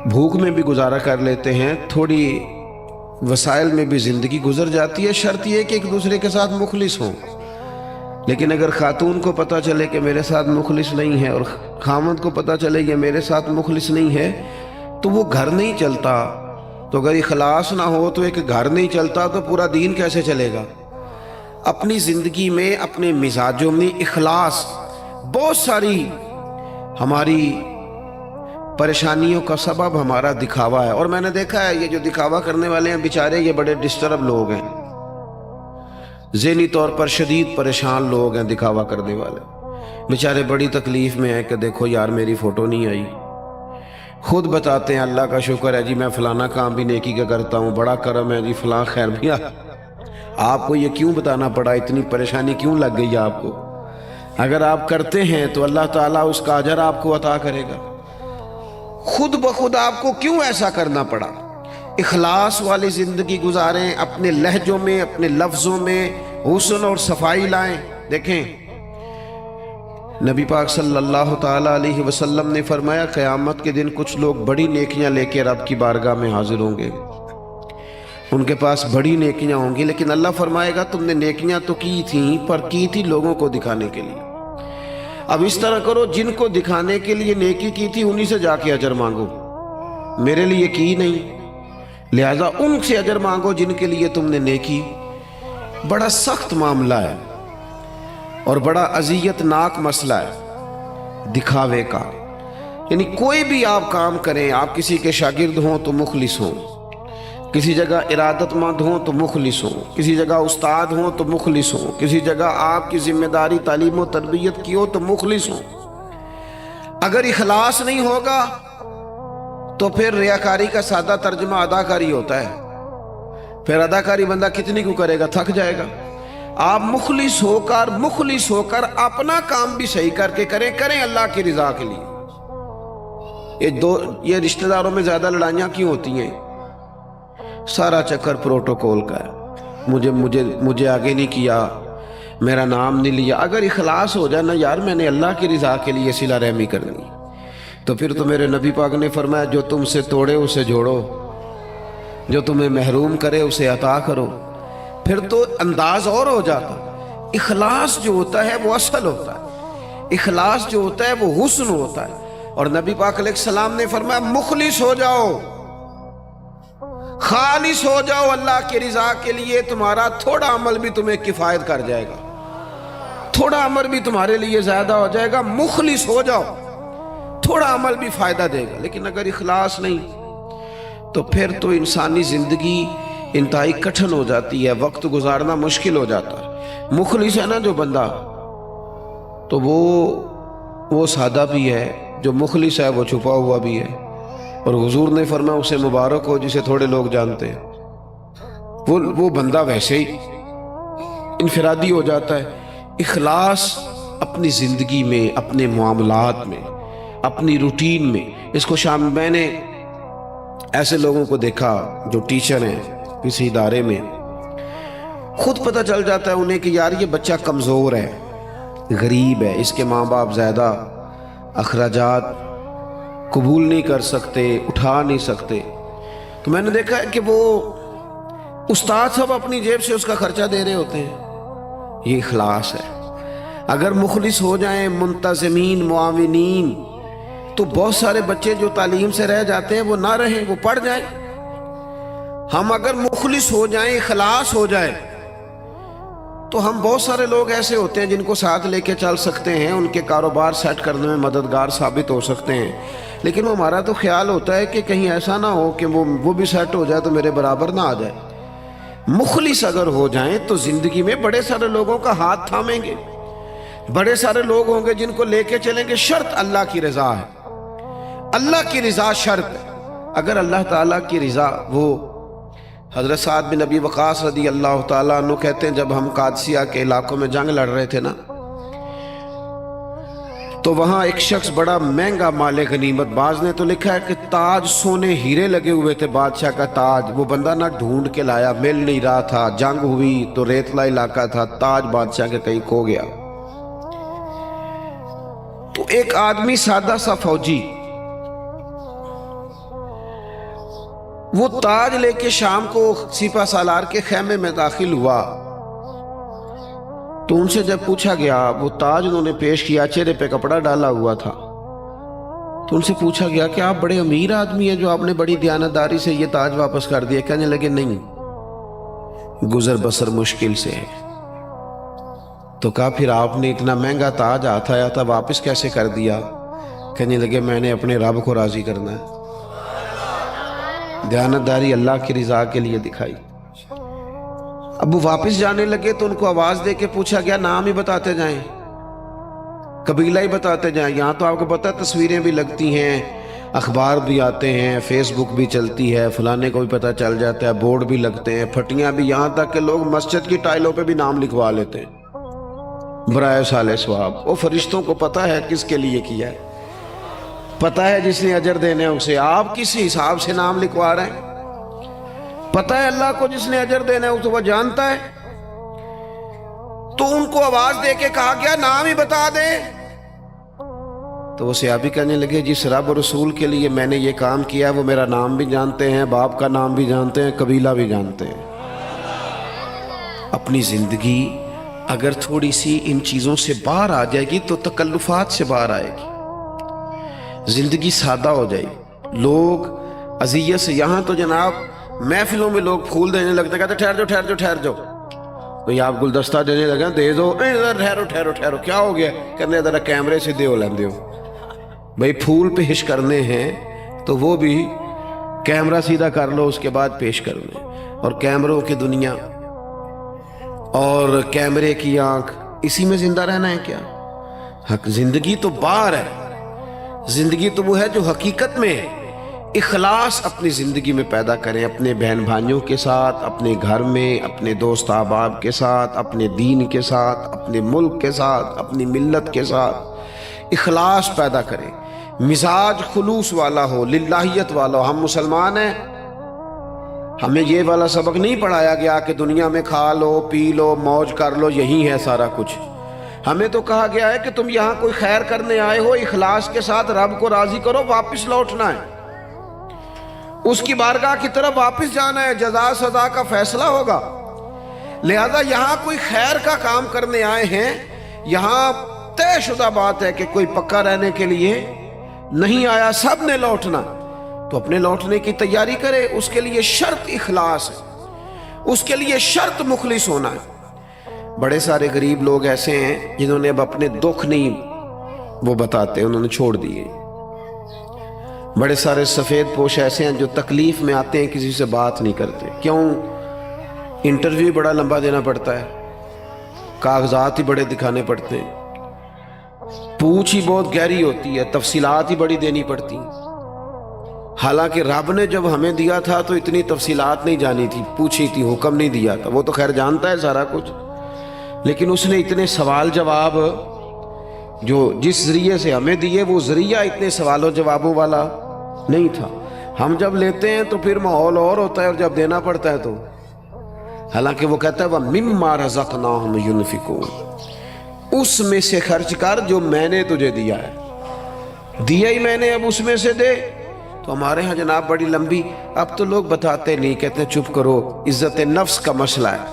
بھوک میں بھی گزارا کر لیتے ہیں، تھوڑی وسائل میں بھی زندگی گزر جاتی ہے، شرط یہ کہ ایک دوسرے کے ساتھ مخلص ہوں۔ لیکن اگر خاتون کو پتہ چلے کہ میرے ساتھ مخلص نہیں ہے اور خامد کو پتہ چلے کہ میرے ساتھ مخلص نہیں ہے تو وہ گھر نہیں چلتا۔ تو اگر اخلاص نہ ہو تو ایک گھر نہیں چلتا تو پورا دین کیسے چلے گا؟ اپنی زندگی میں اپنے مزاجوں میں اخلاص، بہت ساری ہماری پریشانیوں کا سبب ہمارا دکھاوا ہے، اور میں نے دیکھا ہے یہ جو دکھاوا کرنے والے ہیں بیچارے یہ بڑے ڈسٹرب لوگ ہیں، ذہنی طور پر شدید پریشان لوگ ہیں، دکھاوا کرنے والے بیچارے بڑی تکلیف میں ہیں کہ دیکھو یار میری فوٹو نہیں آئی، خود بتاتے ہیں اللہ کا شکر ہے جی میں فلانا کام بھی نیکی کا کرتا ہوں، بڑا کرم ہے جی فلاں خیر بھی آپ کو یہ کیوں بتانا پڑا، اتنی پریشانی کیوں لگ گئی آپ کو؟ اگر آپ کرتے ہیں تو اللہ تعالیٰ اس کا اجر آپ کو عطا کرے گا، خود بخود آپ کو کیوں ایسا کرنا پڑا؟ اخلاص والی زندگی گزاریں، اپنے لہجوں میں اپنے لفظوں میں حسن اور صفائی لائیں۔ دیکھیں نبی پاک صلی اللہ تعالیٰ علیہ وسلم نے فرمایا قیامت کے دن کچھ لوگ بڑی نیکیاں لے کے رب کی بارگاہ میں حاضر ہوں گے، ان کے پاس بڑی نیکیاں ہوں گی، لیکن اللہ فرمائے گا تم نے نیکیاں تو کی تھیں پر کی تھی لوگوں کو دکھانے کے لیے، اب اس طرح کرو جن کو دکھانے کے لیے نیکی کی تھی انہی سے جا کے اجر مانگو، میرے لیے کی نہیں، لہذا ان سے اجر مانگو جن کے لیے تم نے نیکی۔ بڑا سخت معاملہ ہے اور بڑا اذیت ناک مسئلہ ہے دکھاوے کا، یعنی کوئی بھی آپ کام کریں، آپ کسی کے شاگرد ہوں تو مخلص ہوں، کسی جگہ ارادت مند ہوں تو مخلص ہوں، کسی جگہ استاد ہوں تو مخلص ہوں، کسی جگہ آپ کی ذمہ داری تعلیم و تربیت کی ہو تو مخلص ہوں۔ اگر اخلاص نہیں ہوگا تو پھر ریاکاری کا سادہ ترجمہ اداکاری ہوتا ہے، پھر اداکاری بندہ کتنی کو کرے گا، تھک جائے گا۔ آپ مخلص ہو کر اپنا کام بھی صحیح کر کے کریں اللہ کی رضا کے لیے۔ یہ رشتہ داروں میں زیادہ لڑائیاں کیوں ہوتی ہیں؟ سارا چکر پروٹوکول کا ہے، مجھے آگے نہیں کیا، میرا نام نہیں لیا۔ اگر اخلاص ہو جائے نا یار میں نے اللہ کی رضا کے لیے صلہ رحمی کرنی، تو پھر تو میرے نبی پاک نے فرمایا جو تم سے توڑے اسے جوڑو، جو تمہیں محروم کرے اسے عطا کرو، پھر تو انداز اور ہو جاتا۔ اخلاص جو ہوتا ہے وہ اصل ہوتا ہے، اخلاص جو ہوتا ہے وہ حسن ہوتا ہے، اور نبی پاک علیہ السلام نے فرمایا مخلص ہو جاؤ، خالص ہو جاؤ اللہ کی رضا کے لیے، تمہارا تھوڑا عمل بھی تمہیں کفایت کر جائے گا، تھوڑا عمل بھی تمہارے لیے زیادہ ہو جائے گا۔ مخلص ہو جاؤ، تھوڑا عمل بھی فائدہ دے گا، لیکن اگر اخلاص نہیں تو پھر تو انسانی زندگی انتہائی کٹھن ہو جاتی ہے، وقت گزارنا مشکل ہو جاتا ہے۔ مخلص ہے نا جو بندہ تو وہ سادہ بھی ہے، جو مخلص ہے وہ چھپا ہوا بھی ہے، اور حضور نے فرمایا اسے مبارک ہو جسے تھوڑے لوگ جانتے ہیں، وہ بندہ ویسے ہی انفرادی ہو جاتا ہے۔ اخلاص اپنی زندگی میں، اپنے معاملات میں، اپنی روٹین میں، اس کو میں نے ایسے لوگوں کو دیکھا جو ٹیچر ہیں کسی ادارے میں، خود پتہ چل جاتا ہے انہیں کہ یار یہ بچہ کمزور ہے، غریب ہے، اس کے ماں باپ زیادہ اخراجات قبول نہیں کر سکتے، اٹھا نہیں سکتے، تو میں نے دیکھا ہے کہ وہ استاد سب اپنی جیب سے اس کا خرچہ دے رہے ہوتے ہیں، یہ اخلاص ہے. اگر مخلص ہو جائیں، منتظمین، معاونین، تو بہت سارے بچے جو تعلیم سے رہ جاتے ہیں وہ نہ رہیں، وہ پڑھ جائیں. ہم اگر مخلص ہو جائیں، اخلاص ہو جائے، تو ہم بہت سارے لوگ ایسے ہوتے ہیں جن کو ساتھ لے کے چل سکتے ہیں، ان کے کاروبار سیٹ کرنے میں مددگار ثابت ہو سکتے ہیں. لیکن ہمارا تو خیال ہوتا ہے کہ کہیں ایسا نہ ہو کہ وہ بھی سیٹ ہو جائے تو میرے برابر نہ آ جائے. مخلص اگر ہو جائیں تو زندگی میں بڑے سارے لوگوں کا ہاتھ تھامیں گے، بڑے سارے لوگ ہوں گے جن کو لے کے چلیں گے. شرط اللہ کی رضا ہے، اللہ کی رضا شرط ہے. اگر اللہ تعالیٰ کی رضا، وہ حضرت سعد بن ابی وقاص رضی اللہ تعالیٰ عنہ کہتے ہیں جب ہم قادسیہ کے علاقوں میں جنگ لڑ رہے تھے نا، تو وہاں ایک شخص بڑا مہنگا مال غنیمت، بعض نے تو لکھا ہے کہ تاج سونے ہیرے لگے ہوئے تھے، بادشاہ کا تاج، وہ بندہ نہ ڈھونڈ کے لایا، مل نہیں رہا تھا، جنگ ہوئی تو ریتلا علاقہ تھا، تاج بادشاہ کے کہیں کھو گیا. تو ایک آدمی سادہ سا فوجی وہ تاج لے کے شام کو سپہ سالار کے خیمے میں داخل ہوا. تو ان سے جب پوچھا گیا، وہ تاج انہوں نے پیش کیا، چہرے پہ کپڑا ڈالا ہوا تھا. تو ان سے پوچھا گیا کہ آپ بڑے امیر آدمی ہیں جو آپ نے بڑی دیانتداری سے یہ تاج واپس کر دیا. کہنے لگے نہیں، گزر بسر مشکل سے ہے. تو کہا پھر آپ نے اتنا مہنگا تاج ہاتھ آیا تھا واپس کیسے کر دیا؟ کہنے لگے میں نے اپنے رب کو راضی کرنا ہے. دیانتداری اللہ کی رضا کے لیے دکھائی. اب وہ واپس جانے لگے تو ان کو آواز دے کے پوچھا گیا نام ہی بتاتے جائیں، قبیلہ ہی بتاتے جائیں. یہاں تو آپ کو پتہ تصویریں بھی لگتی ہیں، اخبار بھی آتے ہیں، فیس بک بھی چلتی ہے، فلانے کو بھی پتہ چل جاتا ہے، بورڈ بھی لگتے ہیں، پھٹیاں بھی، یہاں تک کہ لوگ مسجد کی ٹائلوں پہ بھی نام لکھوا لیتے ہیں برائے صالح ثواب. وہ فرشتوں کو پتہ ہے کس کے لیے کیا ہے، پتہ ہے جس نے اجر دینے اسے. آپ کس حساب سے نام لکھوا رہے ہیں؟ پتہ ہے اللہ کو جس نے اجر دینا ہے اسے وہ جانتا ہے. تو ان کو آواز دے کے کہا گیا نام ہی بتا دیں. تو وہ صحابی کہنے لگے جس رب اور رسول کے لیے میں نے یہ کام کیا وہ میرا نام بھی جانتے ہیں، باپ کا نام بھی جانتے ہیں، قبیلہ بھی جانتے ہیں. اپنی زندگی اگر تھوڑی سی ان چیزوں سے باہر آ جائے گی تو تکلفات سے باہر آئے گی، زندگی سادہ ہو جائے گی. لوگ اذیت سے، یہاں تو جناب محفلوں میں لوگ پھول دینے لگتے ہیں، کہتے ٹھہر جاؤ ٹھہر جاؤ ٹھہر جاؤ. بھئی آپ گلدستہ دینے لگے دے دو، ٹھہرو ٹھہرو ٹھہرو، کیا ہو گیا؟ کہنے ذرا کیمرے سے دیو لیندے ہو. بھئی پھول پیش کرنے ہیں تو وہ بھی کیمرہ سیدھا کر لو، اس کے بعد پیش کرنے. اور کیمروں کی دنیا اور کیمرے کی آنکھ، اسی میں زندہ رہنا ہے کیا؟ زندگی تو باہر ہے، زندگی تو وہ ہے جو حقیقت میں ہے. اخلاص اپنی زندگی میں پیدا کریں، اپنے بہن بھائیوں کے ساتھ، اپنے گھر میں، اپنے دوست احباب کے ساتھ، اپنے دین کے ساتھ، اپنے ملک کے ساتھ، اپنی ملت کے ساتھ اخلاص پیدا کریں. مزاج خلوص والا ہو، للہیت والا ہو. ہم مسلمان ہیں، ہمیں یہ والا سبق نہیں پڑھایا گیا کہ دنیا میں کھا لو پی لو موج کر لو یہی ہے سارا کچھ. ہمیں تو کہا گیا ہے کہ تم یہاں کوئی خیر کرنے آئے ہو، اخلاص کے ساتھ رب کو راضی کرو، واپس لوٹنا ہے، اس کی بارگاہ کی طرف واپس جانا ہے، جزا سزا کا فیصلہ ہوگا. لہذا یہاں کوئی خیر کا کام کرنے آئے ہیں، یہاں طے شدہ بات ہے کہ کوئی پکا رہنے کے لیے نہیں آیا، سب نے لوٹنا. تو اپنے لوٹنے کی تیاری کرے، اس کے لیے شرط اخلاص ہے، اس کے لیے شرط مخلص ہونا ہے. بڑے سارے غریب لوگ ایسے ہیں جنہوں نے اب اپنے دکھ نہیں وہ بتاتے، انہوں نے چھوڑ دیے. بڑے سارے سفید پوش ایسے ہیں جو تکلیف میں آتے ہیں کسی سے بات نہیں کرتے. کیوں؟ انٹرویو بڑا لمبا دینا پڑتا ہے، کاغذات ہی بڑے دکھانے پڑتے ہیں، پوچھ ہی بہت گہری ہوتی ہے، تفصیلات ہی بڑی دینی پڑتی ہیں. حالانکہ رب نے جب ہمیں دیا تھا تو اتنی تفصیلات نہیں جانی تھی، پوچھی تھی، حکم نہیں دیا تھا. وہ تو خیر جانتا ہے سارا کچھ، لیکن اس نے اتنے سوال جواب جو جس ذریعے سے ہمیں دیے وہ ذریعہ اتنے سوال و جوابوں والا نہیں تھا. ہم جب لیتے ہیں تو پھر ماحول اور ہوتا ہے، اور جب دینا پڑتا ہے تو حالانکہ وہ کہتا ہے وَمِمَّا رَزَقْنَاهُمْ يُنْفِقُونَ، اس میں سے خرچ کر جو میں نے تجھے دیا ہے، دیا ہی میں نے، اب اس میں سے دے. تو ہمارے ہاں جناب بڑی لمبی، اب تو لوگ بتاتے نہیں، کہتے ہیں چپ کرو، عزت نفس کا مسئلہ ہے.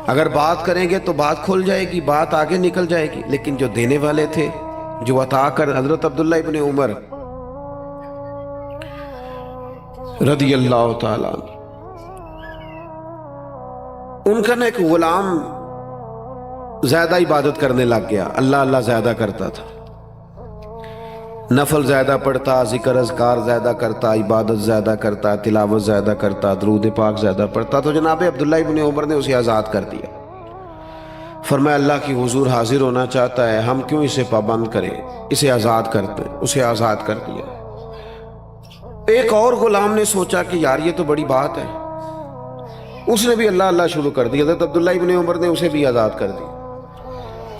اگر بات کریں گے تو بات کھل جائے گی، بات آگے نکل جائے گی، لیکن جو دینے والے تھے، جو عطا کر، حضرت عبداللہ ابن عمر رضی اللہ تعالیٰ عنہ، ان کا نا ایک غلام زیادہ عبادت کرنے لگ گیا، اللہ اللہ زیادہ کرتا تھا، نفل زیادہ پڑھتا، ذکر اذکار زیادہ کرتا، عبادت زیادہ کرتا، تلاوت زیادہ کرتا، درود پاک زیادہ پڑھتا، تو جناب عبداللہ ابن عمر نے اسے آزاد کر دیا۔ فرمایا اللہ کی حضور حاضر ہونا چاہتا ہے، ہم کیوں اسے پابند کریں، اسے آزاد کرتے، اسے آزاد کر دیا۔ ایک اور غلام نے سوچا کہ یار یہ تو بڑی بات ہے، اس نے بھی اللہ اللہ شروع کر دیا، حضرت عبداللہ ابن عمر نے اسے بھی آزاد کر دیا۔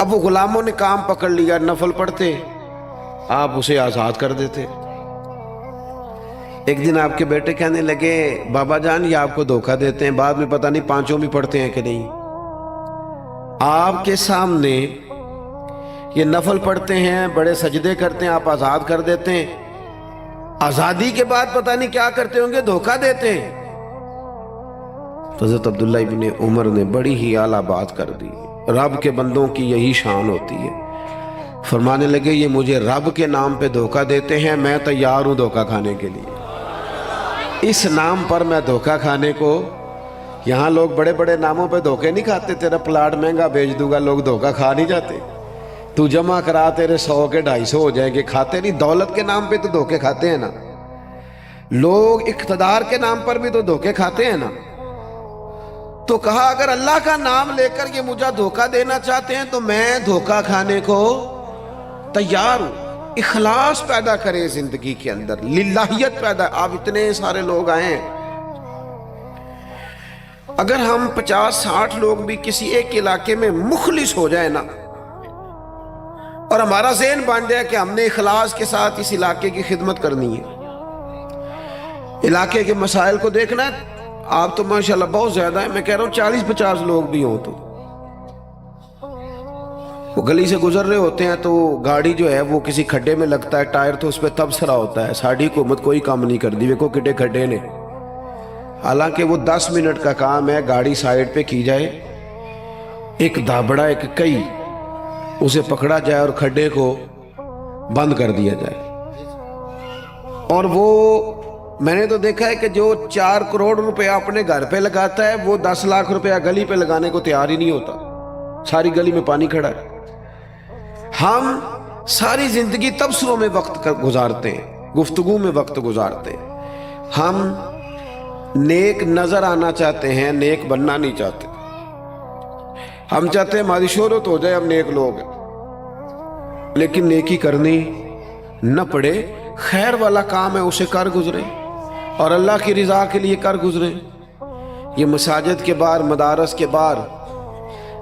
اب وہ غلاموں نے کام پکڑ لیا، نفل پڑھتے، آپ اسے آزاد کر دیتے۔ ایک دن آپ کے بیٹے کہنے لگے بابا جان یہ آپ کو دھوکہ دیتے ہیں، بعد میں پتہ نہیں پانچوں بھی پڑھتے ہیں کہ نہیں، آپ کے سامنے یہ نفل پڑھتے ہیں، بڑے سجدے کرتے ہیں، آپ آزاد کر دیتے ہیں، آزادی کے بعد پتہ نہیں کیا کرتے ہوں گے، دھوکہ دیتے ہیں۔ تو حضرت عبداللہ ابن عمر نے بڑی ہی اعلیٰ بات کر دی، رب کے بندوں کی یہی شان ہوتی ہے۔ فرمانے لگے یہ مجھے رب کے نام پہ دھوکہ دیتے ہیں، میں تیار ہوں دھوکہ کھانے کے لیے، اس نام پر میں دھوکہ کھانے کو، یہاں لوگ بڑے بڑے ناموں پہ دھوکے نہیں کھاتے، تیرا پلاٹ مہنگا بیچ دوں گا، لوگ دھوکہ کھا نہیں جاتے، تو جمع کرا تیرے 100 کے 250 ہو جائیں گے، کھاتے نہیں، دولت کے نام پہ تو دھوکے کھاتے ہیں نا، لوگ اقتدار کے نام پر بھی تو دھوکے کھاتے ہیں نا۔ تو کہا اگر اللہ کا نام لے کر یہ مجھے دھوکہ دینا چاہتے ہیں تو میں دھوکہ کھانے کو تیار ہوں۔ اخلاص پیدا کریں زندگی کے اندر، للہیت پیدا، آپ اتنے سارے لوگ آئے ہیں، اگر ہم 50-60 لوگ بھی کسی ایک علاقے میں مخلص ہو جائے نا، اور ہمارا ذہن بن جائے کہ ہم نے اخلاص کے ساتھ اس علاقے کی خدمت کرنی ہے، علاقے کے مسائل کو دیکھنا ہے، آپ تو ماشاءاللہ بہت زیادہ ہیں، میں کہہ رہا ہوں 40-50 لوگ بھی ہوں، تو وہ گلی سے گزر رہے ہوتے ہیں تو گاڑی جو ہے وہ کسی کھڈے میں لگتا ہے، ٹائر تو اس پہ تبصرہ ہوتا ہے، ساڑھی حکومت کوئی کام نہیں کر دی، ویکو کٹے کھڈے نے، حالانکہ وہ 10 منٹ کا کام ہے، گاڑی سائیڈ پہ کی جائے، ایک دھابڑا ایک کئی اسے پکڑا جائے اور کھڈے کو بند کر دیا جائے۔ اور وہ میں نے تو دیکھا ہے کہ جو 4 کروڑ روپے اپنے گھر پہ لگاتا ہے وہ 10 لاکھ روپے گلی پہ لگانے کو تیار ہی نہیں ہوتا، ساری گلی میں پانی کھڑا ہے۔ ہم ساری زندگی تبصروں میں وقت گزارتے ہیں، گفتگو میں وقت گزارتے ہیں، ہم نیک نظر آنا چاہتے ہیں، نیک بننا نہیں چاہتے، ہم چاہتے ہیں ہماری شہرت ہو جائے، ہم نیک لوگ ہیں، لیکن نیکی کرنی نہ پڑے، خیر والا کام ہے اسے کر گزرے اور اللہ کی رضا کے لیے کر گزرے۔ یہ مساجد کے باہر، مدارس کے باہر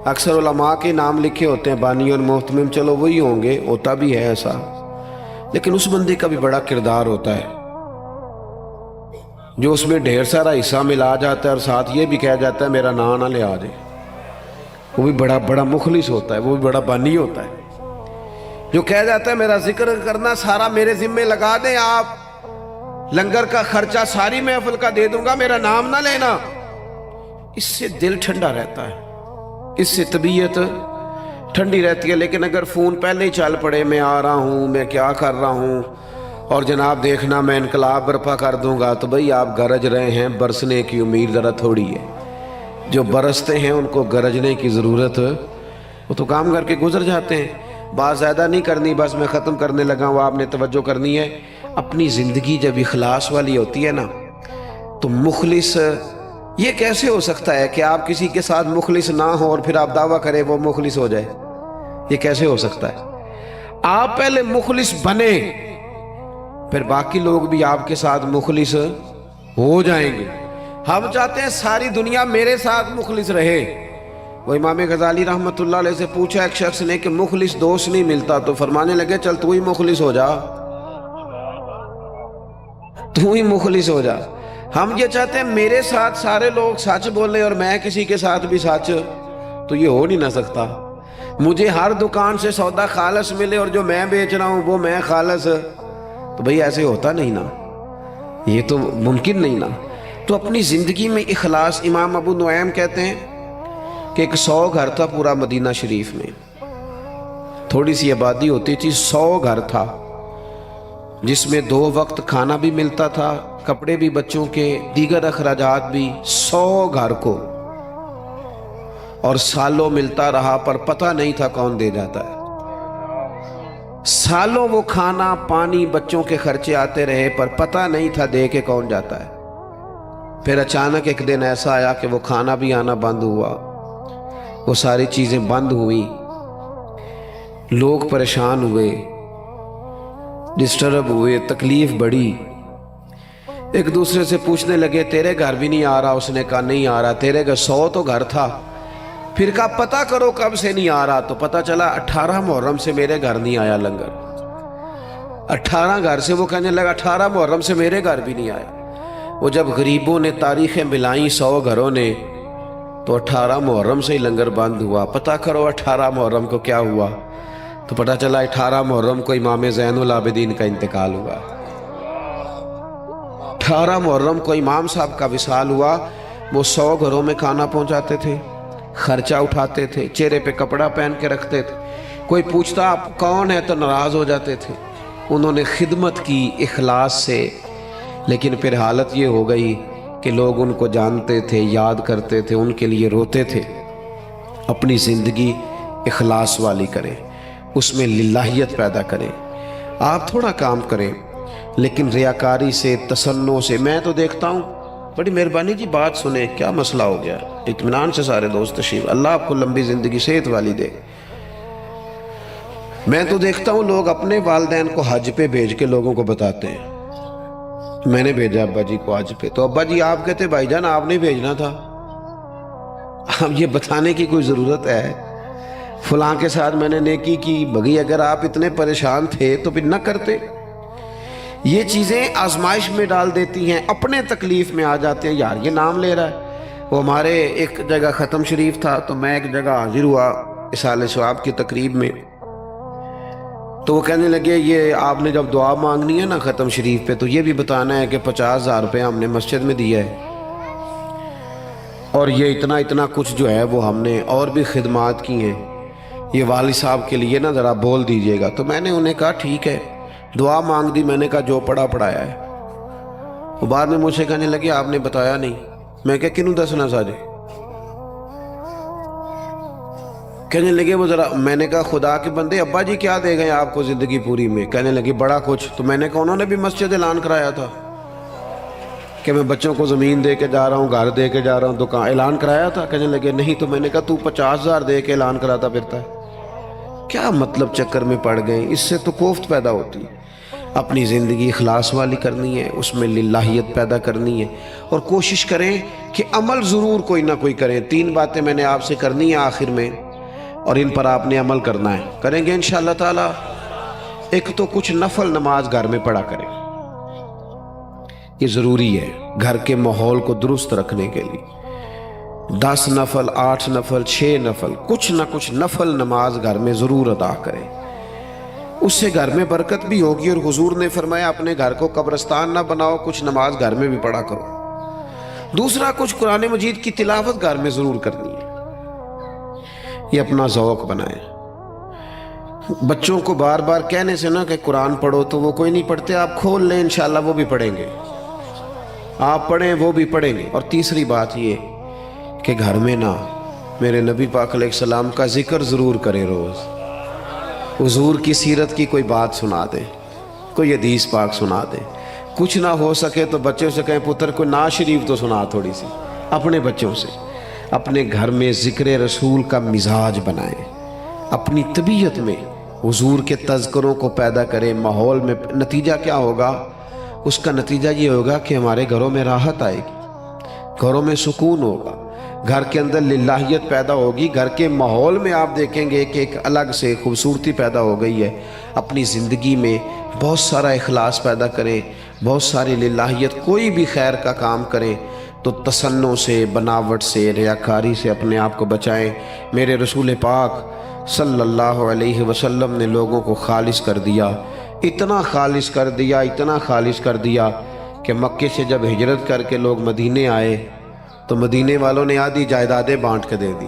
اکثر علماء کے نام لکھے ہوتے ہیں، بانی اور محتمم، چلو وہی ہوں گے، ہوتا بھی ہے ایسا، لیکن اس بندے کا بھی بڑا کردار ہوتا ہے جو اس میں ڈھیر سارا حصہ ملا جاتا ہے اور ساتھ یہ بھی کہہ جاتا ہے میرا نام نہ لے آ جائے، وہ بھی بڑا مخلص ہوتا ہے، وہ بھی بڑا بانی ہوتا ہے، جو کہہ جاتا ہے میرا ذکر کرنا سارا میرے ذمے لگا دیں، آپ لنگر کا خرچہ ساری محفل کا دے دوں گا، میرا نام نہ لینا، اس سے دل ٹھنڈا رہتا ہے، اس سے طبیعت ٹھنڈی رہتی ہے۔ لیکن اگر فون پہلے ہی چل پڑے، میں آ رہا ہوں، میں کیا کر رہا ہوں، اور جناب دیکھنا میں انقلاب برپا کر دوں گا، تو بھئی آپ گرج رہے ہیں، برسنے کی امید ذرا تھوڑی ہے، جو برستے ہیں ان کو گرجنے کی ضرورت، وہ تو کام کر کے گزر جاتے ہیں۔ بات زیادہ نہیں کرنی، بس میں ختم کرنے لگا ہوں، آپ نے توجہ کرنی ہے۔ اپنی زندگی جب اخلاص والی ہوتی ہے نا تو مخلص، یہ کیسے ہو سکتا ہے کہ آپ کسی کے ساتھ مخلص نہ ہو اور پھر آپ دعویٰ کریں وہ مخلص ہو جائے؟ یہ کیسے ہو سکتا ہے؟ آپ پہلے مخلص بنے، پھر باقی لوگ بھی آپ کے ساتھ مخلص ہو جائیں گے۔ ہم چاہتے ہیں ساری دنیا میرے ساتھ مخلص رہے۔ وہ امام غزالی رحمت اللہ علیہ سے پوچھا ایک شخص نے کہ مخلص دوست نہیں ملتا، تو فرمانے لگے چل تو ہی مخلص ہو جا، تو ہی مخلص ہو جا۔ ہم یہ چاہتے ہیں میرے ساتھ سارے لوگ سچ بولیں اور میں کسی کے ساتھ بھی سچ، تو یہ ہو نہیں نہ سکتا۔ مجھے ہر دکان سے سودا خالص ملے اور جو میں بیچ رہا ہوں وہ میں خالص، تو بھئی ایسے ہوتا نہیں نا، یہ تو ممکن نہیں نا۔ تو اپنی زندگی میں اخلاص، امام ابو نعیم کہتے ہیں کہ ایک 100 گھر تھا پورا مدینہ شریف میں، تھوڑی سی آبادی ہوتی تھی، 100 گھر تھا جس میں 2 وقت کھانا بھی ملتا تھا، کپڑے بھی بچوں کے، دیگر اخراجات بھی، 100 گھر کو، اور سالوں ملتا رہا پر پتہ نہیں تھا کون دے جاتا ہے۔ سالوں وہ کھانا پانی بچوں کے خرچے آتے رہے پر پتہ نہیں تھا دے کے کون جاتا ہے۔ پھر اچانک ایک دن ایسا آیا کہ وہ کھانا بھی آنا بند ہوا، وہ ساری چیزیں بند ہوئیں، لوگ پریشان ہوئے، ڈسٹرب ہوئے، تکلیف بڑھی، ایک دوسرے سے پوچھنے لگے تیرے گھر بھی نہیں آ رہا؟ اس نے کہا نہیں آ رہا۔ تیرے گھر 100 تو گھر تھا۔ پھر کہا پتہ کرو کب سے نہیں آ رہا، تو پتہ چلا 18 محرم سے میرے گھر نہیں آیا لنگر۔ 18 گھر سے وہ کہنے لگا 18 محرم سے میرے گھر بھی نہیں آیا۔ وہ جب غریبوں نے تاریخیں ملائیں 100 گھروں نے، تو 18 محرم سے ہی لنگر بند ہوا۔ پتہ کرو 18 محرم کو کیا ہوا، تو پتہ چلا 18 محرم کو امام زین العابدین کا انتقال ہوا۔ 18 محرم کو امام صاحب کا وصال ہوا۔ وہ 100 گھروں میں کھانا پہنچاتے تھے، خرچہ اٹھاتے تھے، چہرے پہ کپڑا پہن کے رکھتے تھے، کوئی پوچھتا آپ کون ہے تو ناراض ہو جاتے تھے۔ انہوں نے خدمت کی اخلاص سے، لیکن پھر حالت یہ ہو گئی کہ لوگ ان کو جانتے تھے، یاد کرتے تھے، ان کے لیے روتے تھے۔ اپنی زندگی اخلاص والی کریں، اس میں للہیت پیدا کریں۔ آپ تھوڑا کام کریں لیکن ریاکاری سے، تسنع سے۔ میں تو دیکھتا ہوں، بڑی مہربانی جی بات سنیں، کیا مسئلہ ہو گیا؟ اطمینان سے سارے دوست تشریف، اللہ آپ کو لمبی زندگی صحت والی دے۔ میں تو دیکھتا ہوں لوگ اپنے والدین کو حج پہ بھیج کے لوگوں کو بتاتے ہیں میں نے بھیجا ابا جی کو حج پہ، تو ابا جی آپ کہتے بھائی جان آپ نے بھیجنا تھا۔ اب یہ بتانے کی کوئی ضرورت ہے؟ فلاں کے ساتھ میں نے نیکی کی، بھگی اگر آپ اتنے پریشان تھے تو پھر نہ کرتے۔ یہ چیزیں آزمائش میں ڈال دیتی ہیں، اپنے تکلیف میں آ جاتے ہیں، یار یہ نام لے رہا ہے۔ وہ ہمارے ایک جگہ ختم شریف تھا، تو میں ایک جگہ حاضر ہوا اصالہ ثواب کی تقریب میں، تو وہ کہنے لگے یہ آپ نے جب دعا مانگنی ہے نا ختم شریف پہ، تو یہ بھی بتانا ہے کہ 50,000 روپے ہم نے مسجد میں دیا ہے، اور یہ اتنا اتنا کچھ جو ہے وہ ہم نے اور بھی خدمات کی ہیں، یہ والد صاحب کے لیے نا ذرا بول دیجئے گا۔ تو میں نے انہیں کہا ٹھیک ہے، دعا مانگ دی، میں نے کہا جو پڑھا پڑھایا ہے۔ وہ بعد میں مجھ سے کہنے لگے آپ نے بتایا نہیں۔ میں کہا کنوں دسنا ساجے؟ کہنے لگے وہ ذرا، میں نے کہا خدا کے بندے ابا جی کیا دے گئے آپ کو زندگی پوری میں؟ کہنے لگے بڑا کچھ۔ تو میں نے کہا انہوں نے بھی مسجد اعلان کرایا تھا کہ میں بچوں کو زمین دے کے جا رہا ہوں، گھر دے کے جا رہا ہوں، دکان اعلان کرایا تھا؟ کہنے لگے نہیں۔ تو میں نے کہا تو 50,000 دے کے اعلان کراتا پھرتا ہے، کیا مطلب چکر میں پڑ گئے؟ اس سے تو کوفت پیدا ہوتی ہے۔ اپنی زندگی اخلاص والی کرنی ہے، اس میں للہیت پیدا کرنی ہے، اور کوشش کریں کہ عمل ضرور کوئی نہ کوئی کریں۔ 3 باتیں میں نے آپ سے کرنی ہیں آخر میں، اور ان پر آپ نے عمل کرنا ہے، کریں گے انشاءاللہ تعالی۔ ایک تو کچھ نفل نماز گھر میں پڑھا کریں، یہ ضروری ہے گھر کے ماحول کو درست رکھنے کے لیے۔ 10 نفل، 8 نفل، 6 نفل، کچھ نہ کچھ نفل نماز گھر میں ضرور ادا کریں، اس سے گھر میں برکت بھی ہوگی۔ اور حضور نے فرمایا اپنے گھر کو قبرستان نہ بناؤ، کچھ نماز گھر میں بھی پڑھا کرو۔ دوسرا، کچھ قرآن مجید کی تلاوت گھر میں ضرور کرنی ہے، یہ اپنا ذوق بنائیں۔ بچوں کو بار بار کہنے سے نہ کہ قرآن پڑھو تو وہ کوئی نہیں پڑھتے، آپ کھول لیں انشاءاللہ وہ بھی پڑھیں گے، آپ پڑھیں وہ بھی پڑھیں گے۔ اور تیسری بات یہ کہ گھر میں نا میرے نبی پاک علیہ السلام کا ذکر ضرور کریں، روز حضور کی سیرت کی کوئی بات سنا دیں، کوئی حدیث پاک سنا دیں۔ کچھ نہ ہو سکے تو بچوں سے کہیں پتر کو نعت شریف تو سنا تھوڑی سی، اپنے بچوں سے۔ اپنے گھر میں ذکر رسول کا مزاج بنائیں، اپنی طبیعت میں حضور کے تذکروں کو پیدا کریں ماحول میں۔ نتیجہ کیا ہوگا؟ اس کا نتیجہ یہ ہوگا کہ ہمارے گھروں میں راحت آئے گی، گھروں میں سکون ہوگا، گھر کے اندر للہیت پیدا ہوگی، گھر کے ماحول میں آپ دیکھیں گے کہ ایک الگ سے خوبصورتی پیدا ہو گئی ہے۔ اپنی زندگی میں بہت سارا اخلاص پیدا کریں، بہت ساری للہیت، کوئی بھی خیر کا کام کریں تو تسنع سے، بناوٹ سے، ریاکاری سے اپنے آپ کو بچائیں۔ میرے رسول پاک صلی اللہ علیہ وسلم نے لوگوں کو خالص کر دیا، اتنا خالص کر دیا، اتنا خالص کر دیا کہ مکے سے جب ہجرت کر کے لوگ مدینے آئے تو مدینے والوں نے آدھی جائیدادیں بانٹ کے دے دی۔